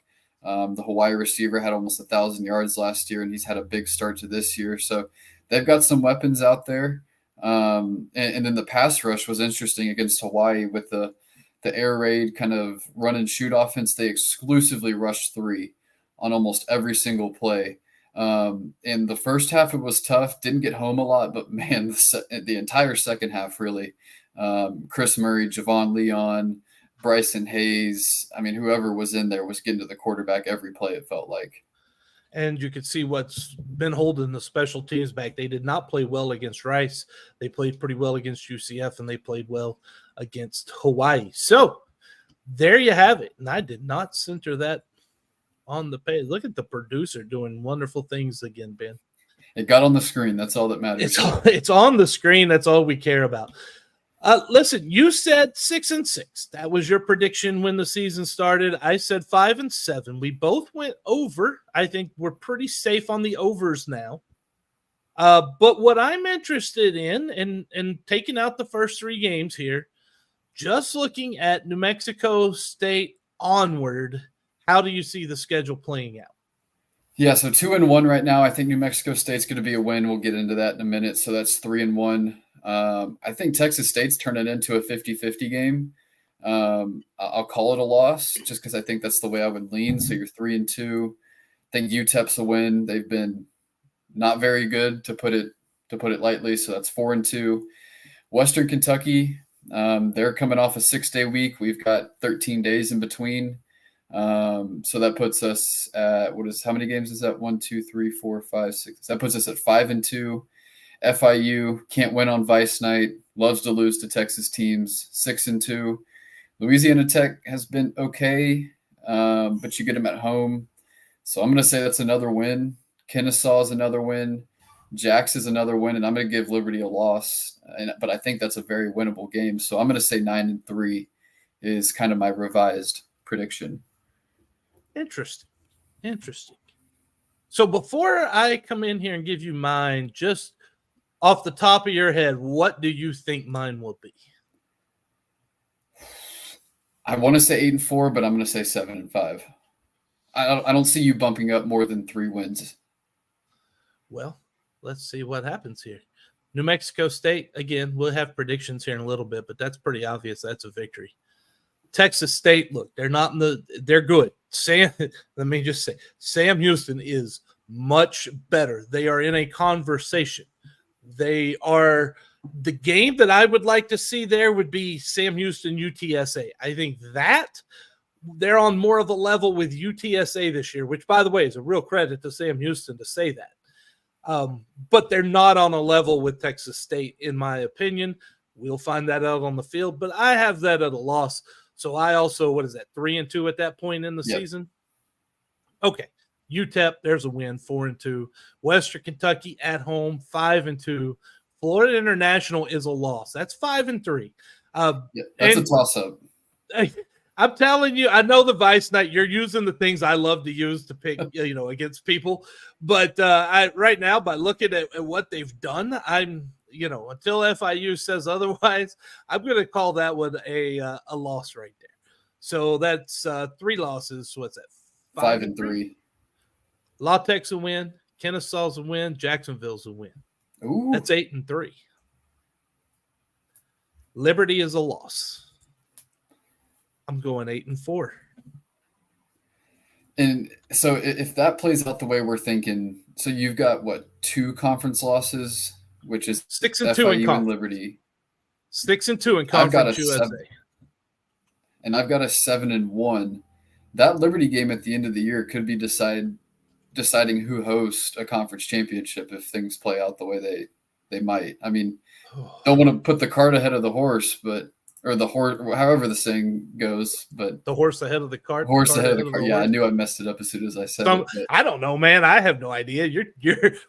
the Hawaii receiver, had almost 1,000 yards last year, and he's had a big start to this year. So they've got some weapons out there. And then the pass rush was interesting against Hawaii with the air raid kind of run and shoot offense. They exclusively rushed 3 on almost every single play. In the first half, it was tough. Didn't get home a lot, but man, the entire second half really. Chris Murray, Javon Leon, Bryson Hayes. I mean, whoever was in there was getting to the quarterback every play, it felt like. And you could see what's been holding the special teams back. They did not play well against Rice. They played pretty well against UCF, and they played well against Hawaii. So there you have it. And I did not center that on the page. Look at the producer doing wonderful things again, Ben. It got on the screen. That's all that matters. It's on the screen. That's all we care about. Listen, you said 6-6. That was your prediction when the season started. I said 5-7. We both went over. I think we're pretty safe on the overs now. But what I'm interested in, and taking out the first 3 games here, just looking at New Mexico State onward, how do you see the schedule playing out? Yeah, so 2-1 right now. I think New Mexico State's going to be a win. We'll get into that in a minute. So that's 3-1. I think Texas State's turning into a 50-50 game. I'll call it a loss just because I think that's the way I would lean. So you're 3-2. I think UTEP's a win. They've been not very good, to put it lightly. So that's 4-2. Western Kentucky, they're coming off a 6-day week. We've got 13 days in between. So that puts us at how many games is that? 1, 2, 3, 4, 5, 6. That puts us at 5-2. FIU can't win on Vice night, loves to lose to Texas teams, 6-2. Louisiana Tech has been okay, but you get them at home. So I'm going to say that's another win. Kennesaw is another win. Jax is another win, and I'm going to give Liberty a loss. But I think that's a very winnable game. So I'm going to say 9-3 is kind of my revised prediction. Interesting. So before I come in here and give you mine, just off the top of your head, what do you think mine will be? I want to say 8-4, but I'm going to say 7-5. I don't see you bumping up more than 3 wins. Well, let's see what happens here. New Mexico State, again, we'll have predictions here in a little bit, but that's pretty obvious. That's a victory. Texas State, look, they're good. Let me just say, Sam Houston is much better. They are in a conversation. They are the game that I would like to see there would be Sam Houston, UTSA. I think that they're on more of a level with UTSA this year, which, by the way, is a real credit to Sam Houston to say that. But they're not on a level with Texas State, in my opinion. We'll find that out on the field, but I have that at a loss. So I also, 3-2 at that point in the season? Okay. UTEP, there's a win, 4-2. Western Kentucky at home, 5-2. Florida International is a loss. That's 5-3. That's a toss-up. I'm telling you, I know the Vice night, you're using the things I love to use to pick, against people. But right now, by looking at what they've done, I'm, until FIU says otherwise, I'm going to call that one a loss right there. So that's 3 losses. What's that? 5-3. La Tech's a win. Kennesaw's a win. Jacksonville's a win. Ooh. That's 8-3. Liberty is a loss. I'm going 8-4. And so if that plays out the way we're thinking, so you've got 2 conference losses, which is 6-2 FIU in conference. and Liberty. 6-2 in Conference USA. And I've got a 7-1. That Liberty game at the end of the year could be deciding who hosts a conference championship if things play out the way they might. I mean, don't want to put the cart ahead of the horse, or the horse, however the saying goes, but the horse ahead of the cart. Horse ahead of the cart. Yeah, I knew I messed it up as soon as I said it. But I don't know, man. I have no idea.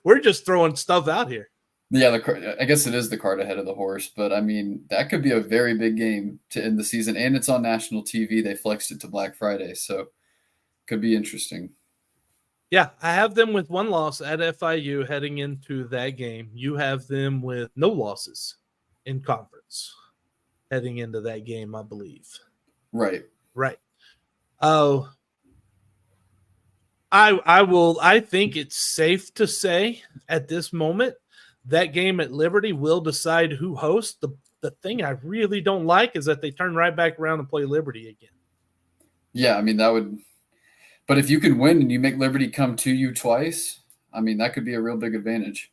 We're just throwing stuff out here. Yeah, I guess it is the cart ahead of the horse, but I mean, that could be a very big game to end the season, and it's on national TV. They flexed it to Black Friday, so could be interesting. Yeah, I have them with 1 loss at FIU heading into that game. You have them with no losses in conference heading into that game, I believe. Right. Oh, I think it's safe to say at this moment that game at Liberty will decide who hosts. The thing I really don't like is that they turn right back around and play Liberty again. Yeah, I mean, that would – but if you can win and you make Liberty come to you twice, I mean, that could be a real big advantage.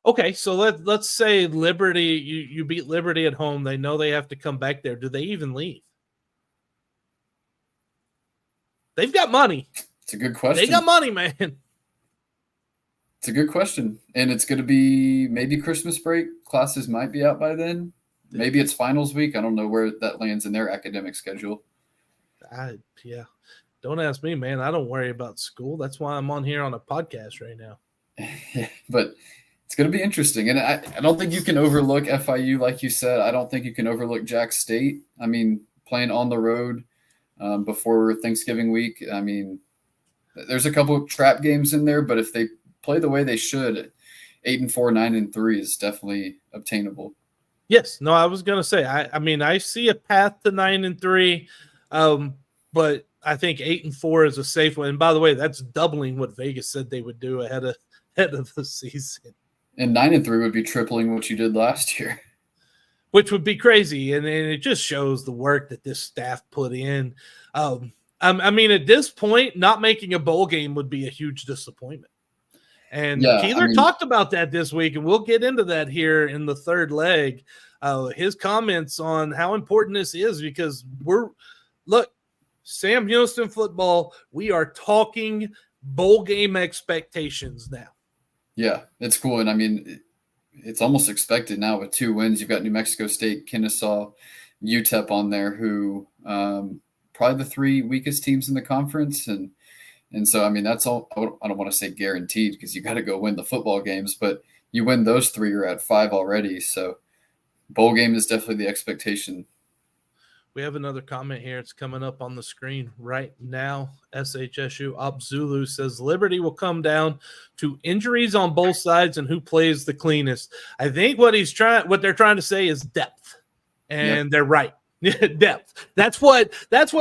Okay, so let's say Liberty, you beat Liberty at home. They know they have to come back there. Do they even leave? They've got money. It's a good question. They got money, man. It's a good question. And it's going to be maybe Christmas break. Classes might be out by then. Maybe it's finals week. I don't know where that lands in their academic schedule. Yeah. Don't ask me, man. I don't worry about school. That's why I'm on here on a podcast right now. But It's going to be interesting. And I don't think you can overlook FIU, like you said. I don't think you can overlook Jack State. I mean, playing on the road before Thanksgiving week. I mean, there's a couple of trap games in there, but if they play the way they should, 8-4, 9-3 is definitely obtainable. Yes. No, I was going to say, I mean, I see a path to 9-3, but I think 8-4 is a safe one. And by the way, that's doubling what Vegas said they would do ahead of the season. And 9-3 would be tripling what you did last year, which would be crazy. And it just shows the work that this staff put in. I mean, at this point, not making a bowl game would be a huge disappointment. And Keeler talked about that this week, and we'll get into that here in the third leg. His comments on how important this is, because look, Sam Houston football, we are talking bowl game expectations now. Yeah, it's cool. And I mean, it's almost expected now with 2 wins. You've got New Mexico State, Kennesaw, UTEP on there, who probably the 3 weakest teams in the conference. And so, I mean, that's all. I don't want to say guaranteed, because you got to go win the football games, but you win those 3, you're at 5 already. So bowl game is definitely the expectation. We have another comment here. It's coming up on the screen right now. SHSU Abzulu says Liberty will come down to injuries on both sides and who plays the cleanest. I think what they're trying to say is depth, and They're right. Depth. That's what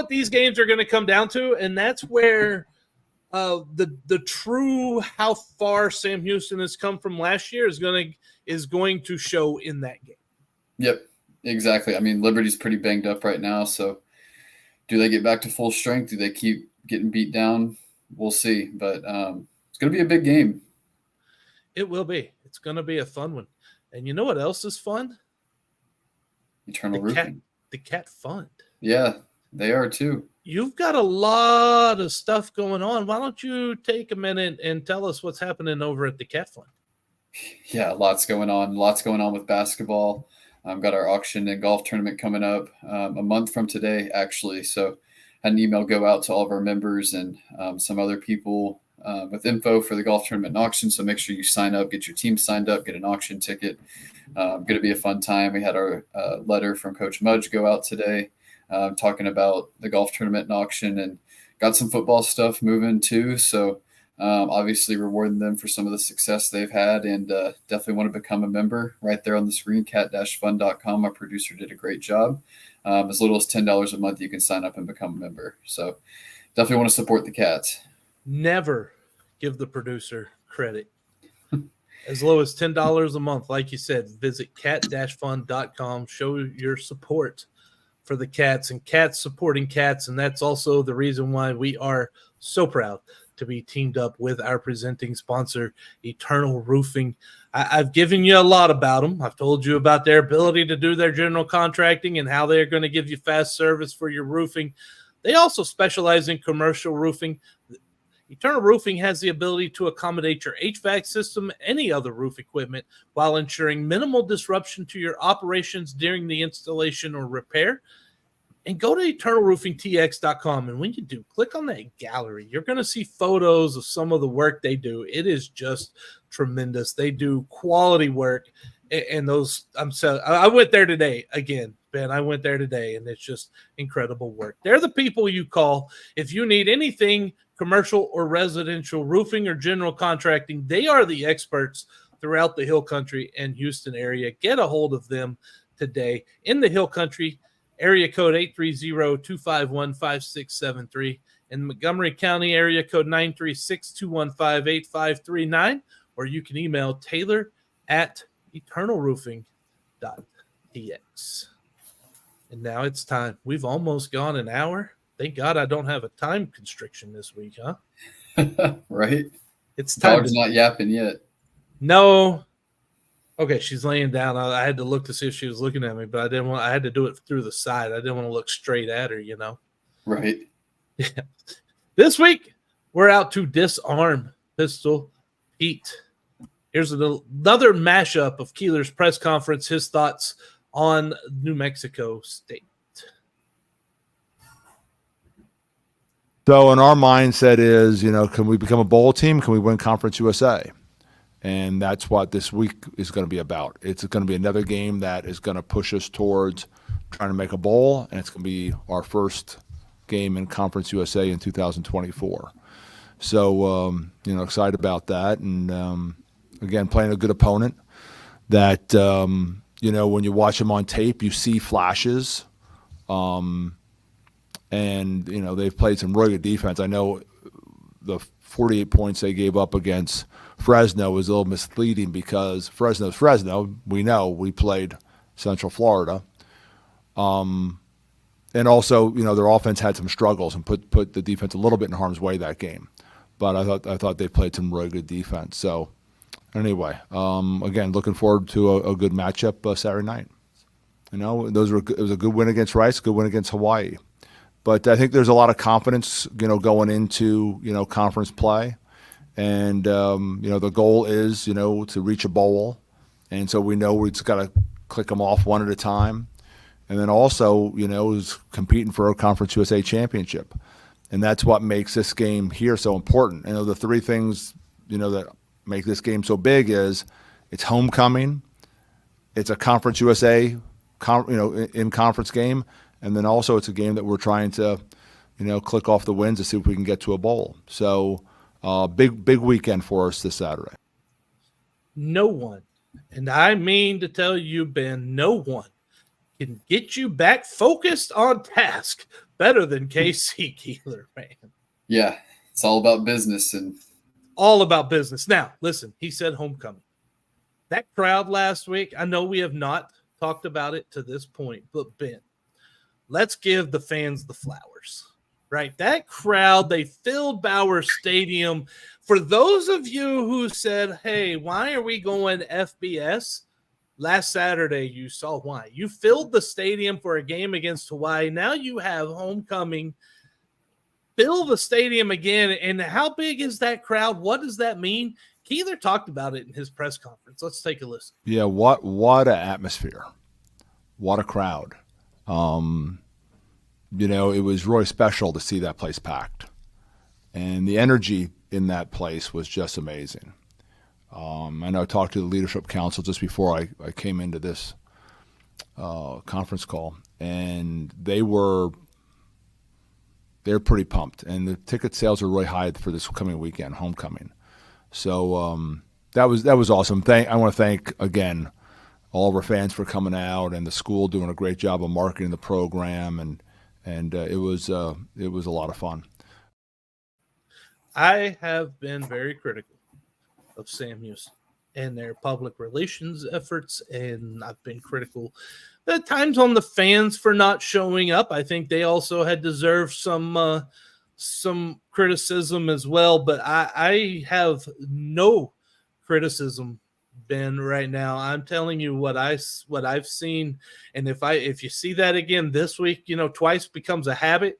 these games are going to come down to, and that's where the true how far Sam Houston has come from last year is going to show in that game. Yep. Exactly. I mean, Liberty's pretty banged up right now. So do they get back to full strength? Do they keep getting beat down? We'll see. But it's going to be a big game. It will be. It's going to be a fun one. And you know what else is fun? Eternal Roofing. The Cat Fund. Yeah, they are too. You've got a lot of stuff going on. Why don't you take a minute and tell us what's happening over at the Cat Fund? Yeah, lots going on. Lots going on with basketball. Got our auction and golf tournament coming up a month from today, actually. So had an email go out to all of our members and some other people with info for the golf tournament and auction. So make sure you sign up, get your team signed up, get an auction ticket. Going to be a fun time. We had our letter from Coach Mudge go out today talking about the golf tournament and auction, and got some football stuff moving too. So obviously rewarding them for some of the success they've had, and definitely want to become a member. Right there on the screen, cat-fund.com. Our producer did a great job. As little as $10 a month, you can sign up and become a member. So definitely want to support the Cats. Never give the producer credit. As low as $10 a month. Like you said, visit cat-fund.com. Show your support for the Cats, and Cats supporting Cats. And that's also the reason why we are so proud to be teamed up with our presenting sponsor, Eternal Roofing. I've given you a lot about them. I've told you about their ability to do their general contracting and how they're going to give you fast service for your roofing. They also specialize in commercial roofing. Eternal Roofing has the ability to accommodate your HVAC system, any other roof equipment, while ensuring minimal disruption to your operations during the installation or repair. And go to eternalroofingtx.com, and when you do, click on that gallery. You're going to see photos of some of the work they do. It is just tremendous. They do quality work, and I went there today again, Ben. I went there today, and it's just incredible work. They're the people you call if you need anything commercial or residential roofing or general contracting. They are the experts throughout the Hill Country and Houston area. Get a hold of them today. In the Hill Country, area code 830-251-5673. In Montgomery County, area code 936-215-8539. Or you can email taylor@eternalroofing.tx. And now it's time. We've almost gone an hour. Thank God I don't have a time constriction this week, huh? Right? It's time. Dog's not yapping yet. No. Okay, she's laying down. I had to look to see if she was looking at me, but I had to do it through the side. I didn't want to look straight at her, Right. Yeah. This week, we're out to disarm Pistol Pete. Here's another mashup of Keeler's press conference, his thoughts on New Mexico State. So, in our mindset is, can we become a bowl team? Can we win Conference USA? And that's what this week is going to be about. It's going to be another game that is going to push us towards trying to make a bowl, and it's going to be our first game in Conference USA in 2024. So, excited about that. And, again, playing a good opponent that, when you watch them on tape, you see flashes. And, they've played some really good defense. I know the 48 points they gave up against Fresno was a little misleading because Fresno's Fresno. We know we played Central Florida. And also, their offense had some struggles and put the defense a little bit in harm's way that game. But I thought they played some really good defense. So anyway, again, looking forward to a good matchup Saturday night. It was a good win against Rice, good win against Hawaii. But I think there's a lot of confidence, going into, conference play. And, the goal is, to reach a bowl. And so we know we just got to click them off one at a time. And then also, is competing for a Conference USA championship. And that's what makes this game here so important. The three things, that make this game so big is it's homecoming, it's a Conference USA, in conference game, and then also it's a game that we're trying to, click off the wins to see if we can get to a bowl. So big weekend for us this Saturday. No one, and I mean to tell you, Ben, no one can get you back focused on task better than KC Keeler, man. Yeah, it's all about business and all about business. Now, listen, he said homecoming. That crowd last week, I know we have not talked about it to this point, but Ben, let's give the fans the flowers, right? That crowd, they filled Bauer Stadium. For those of you who said, hey, why are we going FBS? Last Saturday, you saw why. You filled the stadium for a game against Hawaii. Now you have homecoming. Fill the stadium again. And how big is that crowd? What does that mean? Keeler talked about it in his press conference. Let's take a listen. Yeah, what an atmosphere. What a crowd. It was really special to see that place packed. And the energy in that place was just amazing. I know I talked to the Leadership Council just before I came into this conference call, and they're pretty pumped. And the ticket sales are really high for this coming weekend, homecoming. So that was awesome. I want to thank again all of our fans for coming out, and the school doing a great job of marketing the program, and it was a lot of fun. I have been very critical of Sam Houston and their public relations efforts, and I've been critical at times on the fans for not showing up. I think they also had deserved some criticism as well, but I have no criticism, Ben, right now. I'm telling you what I've seen, and if you see that again this week, twice becomes a habit.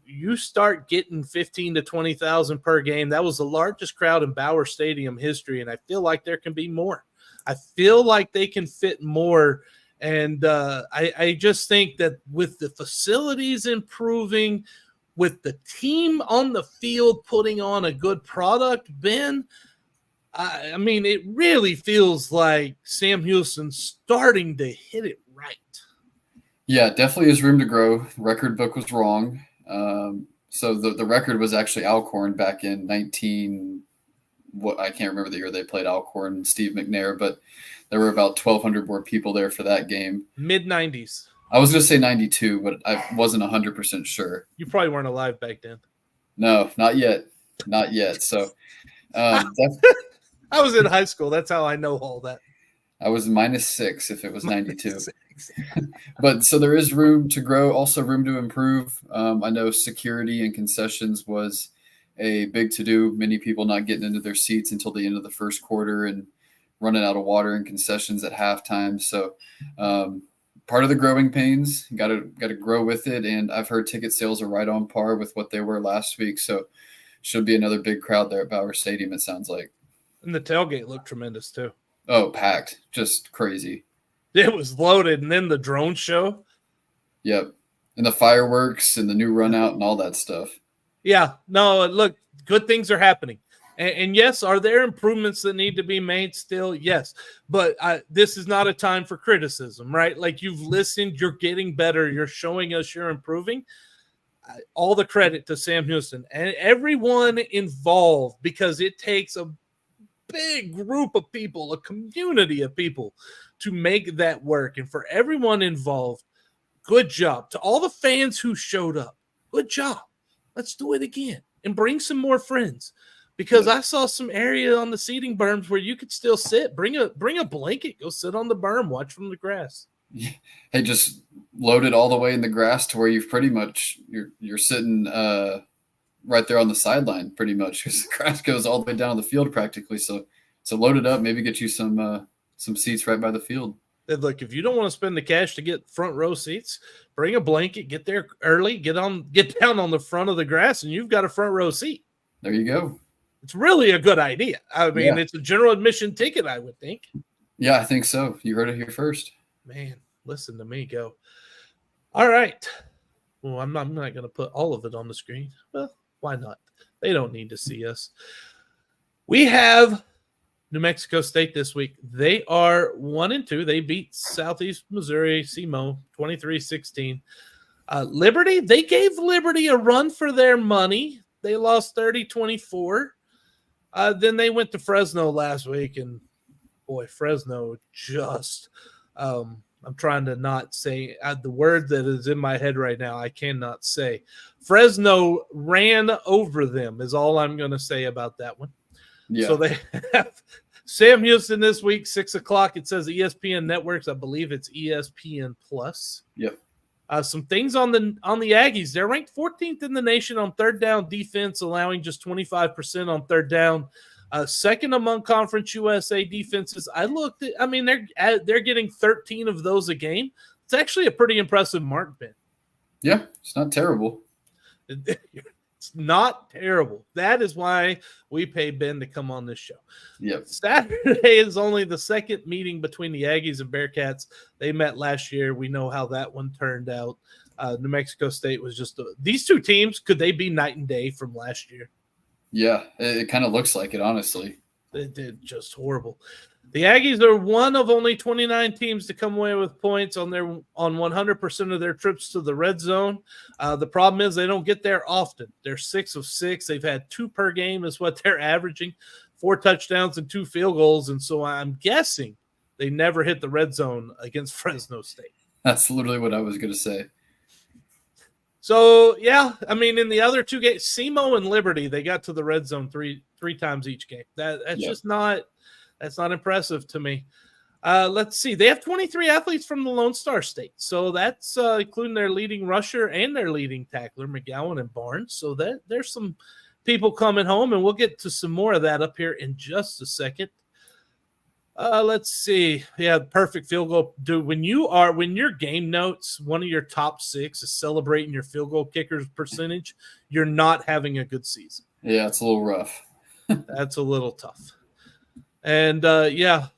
You start getting 15 to 20,000 per game. That was the largest crowd in Bauer Stadium history, and I feel like there can be more. I feel like they can fit more, and I just think that with the facilities improving, with the team on the field putting on a good product, Ben, I mean, it really feels like Sam Houston's starting to hit it right. yeah, definitely has room to grow. The record book was wrong. So the record was actually Alcorn back in I can't remember the year they played Alcorn and Steve McNair, but there were about 1,200 more people there for that game. Mid-90s. I was going to say 92, but I wasn't 100% sure. You probably weren't alive back then. No, not yet. Not yet. So I was in high school. That's how I know all that. I was -6 if it was 92. But so there is room to grow, also room to improve. I know security and concessions was a big to-do. Many people not getting into their seats until the end of the first quarter and running out of water and concessions at halftime. So part of the growing pains, got to grow with it. And I've heard ticket sales are right on par with what they were last week. So should be another big crowd there at Bauer Stadium, it sounds like. And the tailgate looked tremendous too. Oh, packed. Just crazy. It was loaded. And then the drone show. Yep. And the fireworks and the new run out and all that stuff. Yeah. No, look, good things are happening. And yes, are there improvements that need to be made still? Yes. But this is not a time for criticism, right? Like, you've listened, you're getting better, you're showing us you're improving. All the credit to Sam Houston and everyone involved, because it takes a big group of people, a community of people, to make that work. And for everyone involved, good job. To all the fans who showed up, good job. Let's do it again and bring some more friends, because I saw some area on the seating berms where you could still sit. Bring a blanket, go sit on the berm, watch from the grass. Hey, just load it all the way in the grass to where you've pretty much you're sitting right there on the sideline, pretty much, because the grass goes all the way down the field practically. So load it up, maybe get you some seats right by the field. Look, if you don't want to spend the cash to get front row seats, bring a blanket, get there early, get down on the front of the grass, and you've got a front row seat. There you go. It's really a good idea. I mean, It's a general admission ticket, I would think. Yeah, I think so. You heard it here first. Man, listen to me go. All right. Well, I'm not going to put all of it on the screen. Well, why not? They don't need to see us. We have New Mexico State this week. They are 1-2. They beat Southeast Missouri, SEMO, 23-16. Liberty, they gave Liberty a run for their money. They lost 30-24. Then they went to Fresno last week, and boy, Fresno just I'm trying to not say the word that is in my head right now. I cannot say. Fresno ran over them is all I'm going to say about that one. Yeah. So they have Sam Houston this week, 6 o'clock. It says ESPN Networks. I believe it's ESPN Plus. Yep. Some things on the Aggies. They're ranked 14th in the nation on third down defense, allowing just 25% on third down. Second among Conference USA defenses. I looked at. I mean, they're getting 13 of those a game. It's actually a pretty impressive mark, Ben. Yeah, it's not terrible. It's not terrible. That is why we pay Ben to come on this show. Yep. Saturday is only the second meeting between the Aggies and Bearcats. They met last year. We know how that one turned out. New Mexico State was just these two teams. Could they be night and day from last year? Yeah, it kind of looks like it, honestly. It did just horrible. The Aggies are one of only 29 teams to come away with points on 100% of their trips to the red zone. The problem is they don't get there often. They're 6 of 6. They've had 2 per game is what they're averaging, 4 touchdowns and 2 field goals. And so I'm guessing they never hit the red zone against Fresno State. That's literally what I was going to say. So, yeah, I mean, in the other 2 games, SEMO and Liberty, they got to the red zone three times each game. That's just not – that's not impressive to me. Let's see. They have 23 athletes from the Lone Star State. So that's including their leading rusher and their leading tackler, McGowan and Barnes. So there's some people coming home, and we'll get to some more of that up here in just a second. Let's see. Yeah, perfect field goal. Dude, when your game notes, one of your top 6 is celebrating your field goal kickers percentage, you're not having a good season. Yeah, it's a little rough. That's a little tough. And,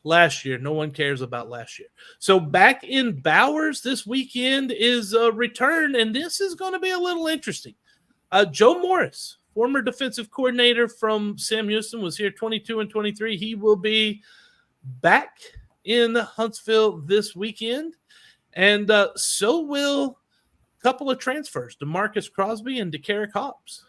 last year. No one cares about last year. So back in Bowers this weekend is a return, and this is going to be a little interesting. Joe Morris, former defensive coordinator from Sam Houston, was here 22 and 23. He will be back in Huntsville this weekend, and so will a couple of transfers, DeMarcus Crosby and DeCarrick Hobbs.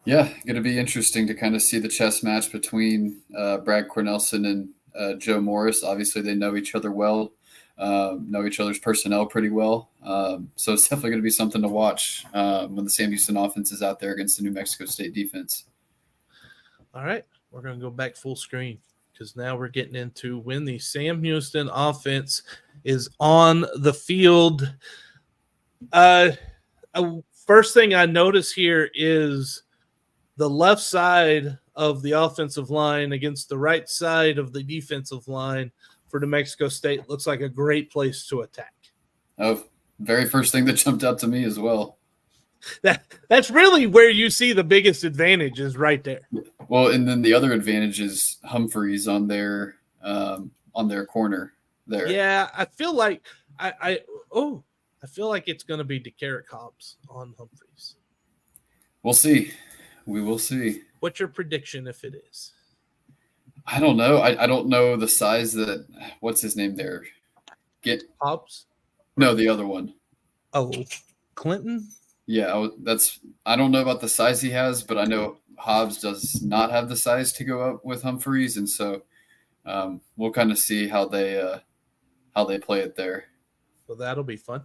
Yeah, going to be interesting to kind of see the chess match between Brad Cornelson and Joe Morris. Obviously, they know each other well, know each other's personnel pretty well. So it's definitely going to be something to watch when the Sam Houston offense is out there against the New Mexico State defense. All right, we're going to go back full screen, because now we're getting into when the Sam Houston offense is on the field. First thing I notice here is the left side of the offensive line against the right side of the defensive line for New Mexico State looks like a great place to attack. Oh, very first thing that jumped out to me as well. That's really where you see the biggest advantage is right there. Well, and then the other advantage is Humphreys on their corner there. Yeah, I feel like I feel like it's going to be DeCarrick Hobbs on Humphreys. We'll see. We will see. What's your prediction if it is? I don't know. I don't know the size that – what's his name there? Hobbs? No, the other one. Oh, Clinton? Yeah, I don't know about the size he has, but I know Hobbs does not have the size to go up with Humphreys, and so we'll kind of see how they play it there. Well, that'll be fun.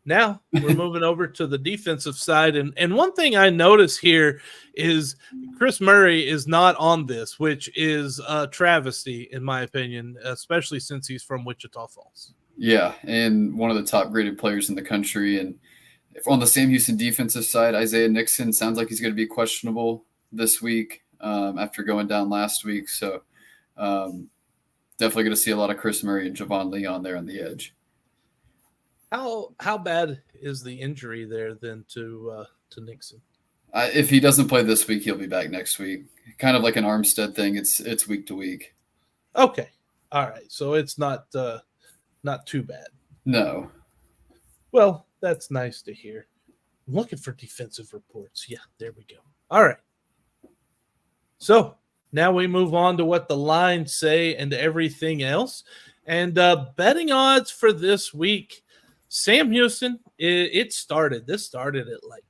Now we're moving over to the defensive side, and one thing I notice here is Chris Murray is not on this, which is a travesty in my opinion, especially since he's from Wichita Falls. Yeah, and one of the top graded players in the country. And on the Sam Houston defensive side, Isaiah Nixon sounds like he's going to be questionable this week after going down last week. So definitely going to see a lot of Chris Murray and Javon Leon there on the edge. How bad is the injury there then to Nixon? If he doesn't play this week, he'll be back next week. Kind of like an Armstead thing. It's week to week. Okay, all right. So it's not too bad. No. Well, that's nice to hear. I'm looking for defensive reports. Yeah, there we go. All right. So now we move on to what the lines say and everything else. And betting odds for this week, Sam Houston, this started at like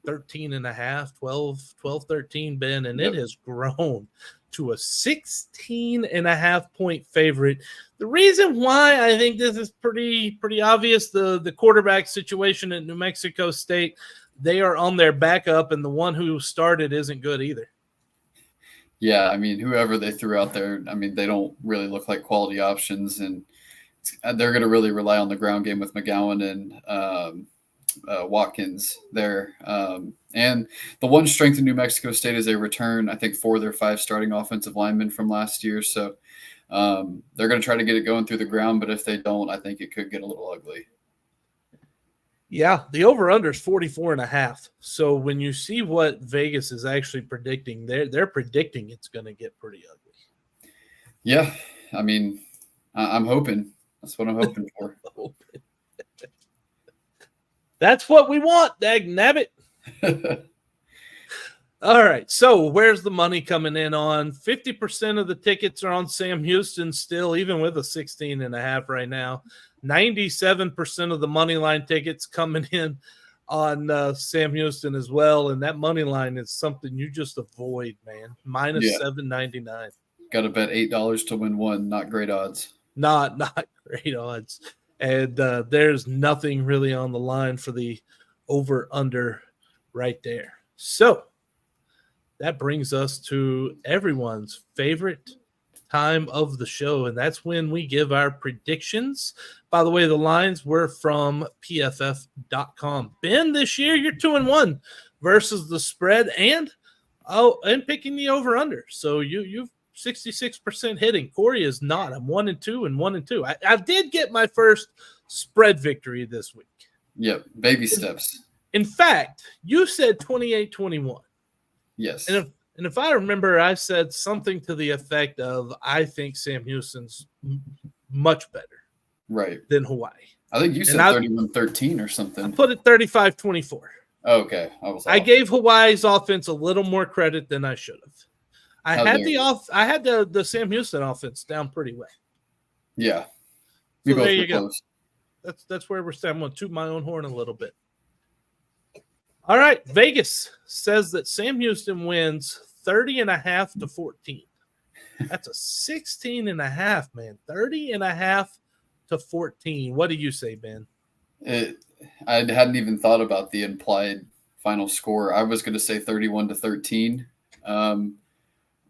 13.5, 12, 13, Ben, and Yep. It has grown to a 16.5 point favorite. The reason why I think this is pretty obvious, the quarterback situation at New Mexico State, they are on their backup, and the one who started isn't good either. Yeah, I mean, whoever they threw out there, I mean, they don't really look like quality options, and they're going to really rely on the ground game with McGowan and Watkins there. And the one strength in New Mexico State is they return, I think, 4 of their 5 starting offensive linemen from last year. So they're going to try to get it going through the ground, but if they don't, I think it could get a little ugly. Yeah, the over-under is 44.5. So when you see what Vegas is actually predicting, they're predicting it's going to get pretty ugly. Yeah, I mean, I'm hoping. That's what I'm hoping for. That's what we want, dag nabbit. All right, so where's the money coming in on? 50% of the tickets are on Sam Houston still, even with a 16.5 right now. 97% of the money line tickets coming in on Sam Houston as well, and that money line is something you just avoid, man. Minus 799. Got to bet $8 to win one. Not great odds. Not great odds. And there's nothing really on the line for the over-under right there. So that brings us to everyone's favorite time of the show, and that's when we give our predictions. By the way, the lines were from PFF.com. Ben, this year you're 2-1 versus the spread and picking the over-under. So you've 66% hitting. Corey is not. I'm 1-2 and 1-2. I did get my first spread victory this week. Yep, baby steps. In fact, you said 28-21. Yes. And if I remember, I said something to the effect of, I think Sam Houston's much better than Hawaii. I think you said 31-13 or something. I put it 35-24. Okay. I gave Hawaii's offense a little more credit than I should have. I had the Sam Houston offense down pretty well. Yeah. So there you go. That's where we're standing. I'm going to toot my own horn a little bit. All right. Vegas says that Sam Houston wins 30.5 to 14. That's a 16.5, man. 30.5 to 14. What do you say, Ben? I hadn't even thought about the implied final score. I was going to say 31-13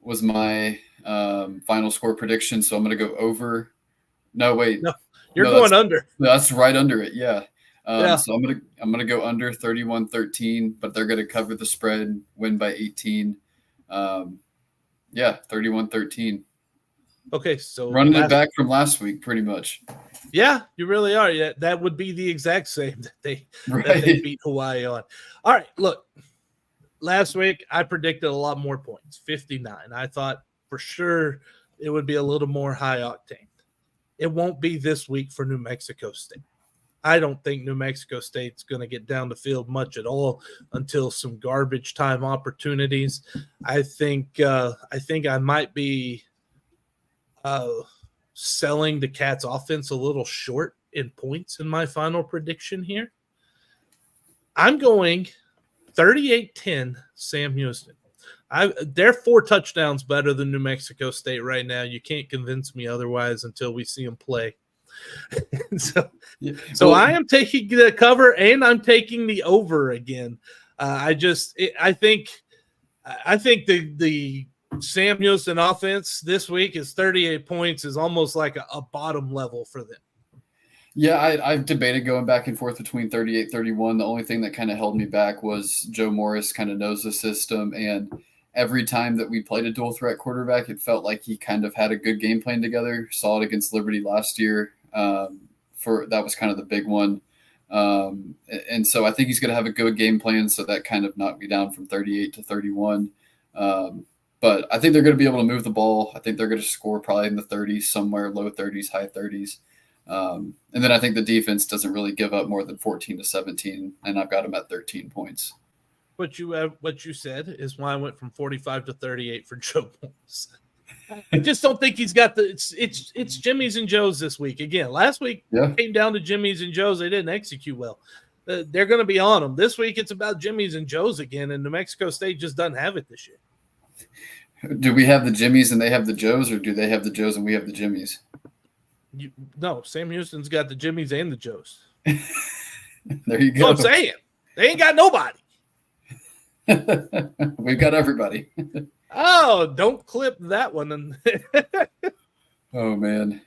was my final score prediction. So I'm going to go over. No, wait. No, you're going under. That's right under it. Yeah. So I'm gonna go under 31-13, but they're gonna cover the spread, win by 18. 31-13. Okay, so running it back from last week, pretty much. Yeah, you really are. Yeah, that would be the exact same that they beat Hawaii on. All right, look. Last week I predicted a lot more points, 59. I thought for sure it would be a little more high octane. It won't be this week for New Mexico State. I don't think New Mexico State's going to get down the field much at all until some garbage time opportunities. I think I might be selling the Cats offense a little short in points in my final prediction here. I'm going 38-10 Sam Houston. They're 4 touchdowns better than New Mexico State right now. You can't convince me otherwise until we see them play. So I am taking the cover and I'm taking the over again. I think the Sam Houston offense this week is 38 points is almost like a bottom level for them. Yeah, I've debated going back and forth between 38, 31. The only thing that kind of held me back was Joe Morris kind of knows the system. And every time that we played a dual threat quarterback, it felt like he kind of had a good game plan together. Saw it against Liberty last year. That was kind of the big one. And so I think he's going to have a good game plan. So that kind of knocked me down from 38 to 31. But I think they're going to be able to move the ball. I think they're going to score probably in the 30s, somewhere low 30s, high 30s. And then I think the defense doesn't really give up more than 14 to 17, and I've got them at 13 points. What you said is why I went from 45 to 38 for Joe Morris. I just don't think he's got it's Jimmy's and Joe's this week. Again, last week came down to Jimmy's and Joe's. They didn't execute well. They're going to be on them. This week it's about Jimmy's and Joe's again, and New Mexico State just doesn't have it this year. Do we have the Jimmys and they have the Joes, or do they have the Joes and we have the Jimmys? No, Sam Houston's got the Jimmys and the Joes. There you go. That's what I'm saying. They ain't got nobody. We've got everybody. Oh, don't clip that one. Oh, man.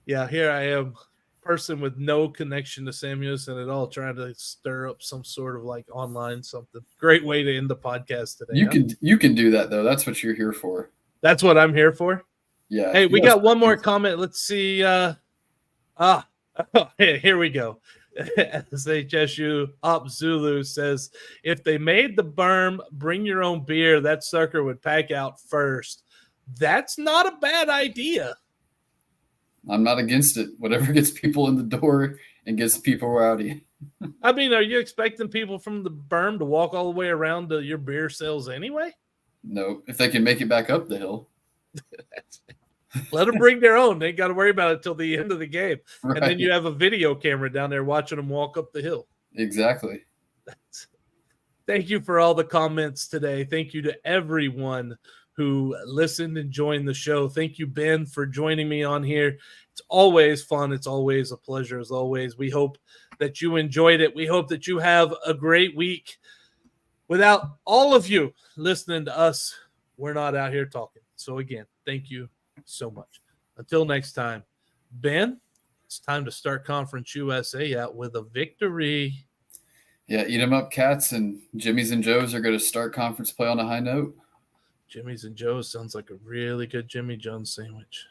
Yeah, here I am, person with no connection to Sam Houston at all, trying to stir up some sort of like online something. Great way to end the podcast today. You can do that, though. That's what you're here for. That's what I'm here for? Yeah. Hey, we got one more comment. Let's see. Here we go. SHSU Op Zulu says, if they made the berm, bring your own beer, that sucker would pack out first. That's not a bad idea. I'm not against it. Whatever gets people in the door and gets people rowdy. I mean, are you expecting people from the berm to walk all the way around to your beer sales anyway? No, if they can make it back up the hill. Let them bring their own. They ain't got to worry about it till the end of the game. Right. And then you have a video camera down there watching them walk up the hill. Exactly. Thank you for all the comments today. Thank you to everyone who listened and joined the show. Thank you, Ben, for joining me on here. It's always fun. It's always a pleasure, as always. We hope that you enjoyed it. We hope that you have a great week. Without all of you listening to us, we're not out here talking. So, again, thank you so much. Until next time, Ben, it's time to start Conference USA out with a victory. Yeah, eat them up, Cats, and Jimmy's and Joe's are going to start conference play on a high note. Jimmy's and Joe's sounds like a really good Jimmy Jones sandwich.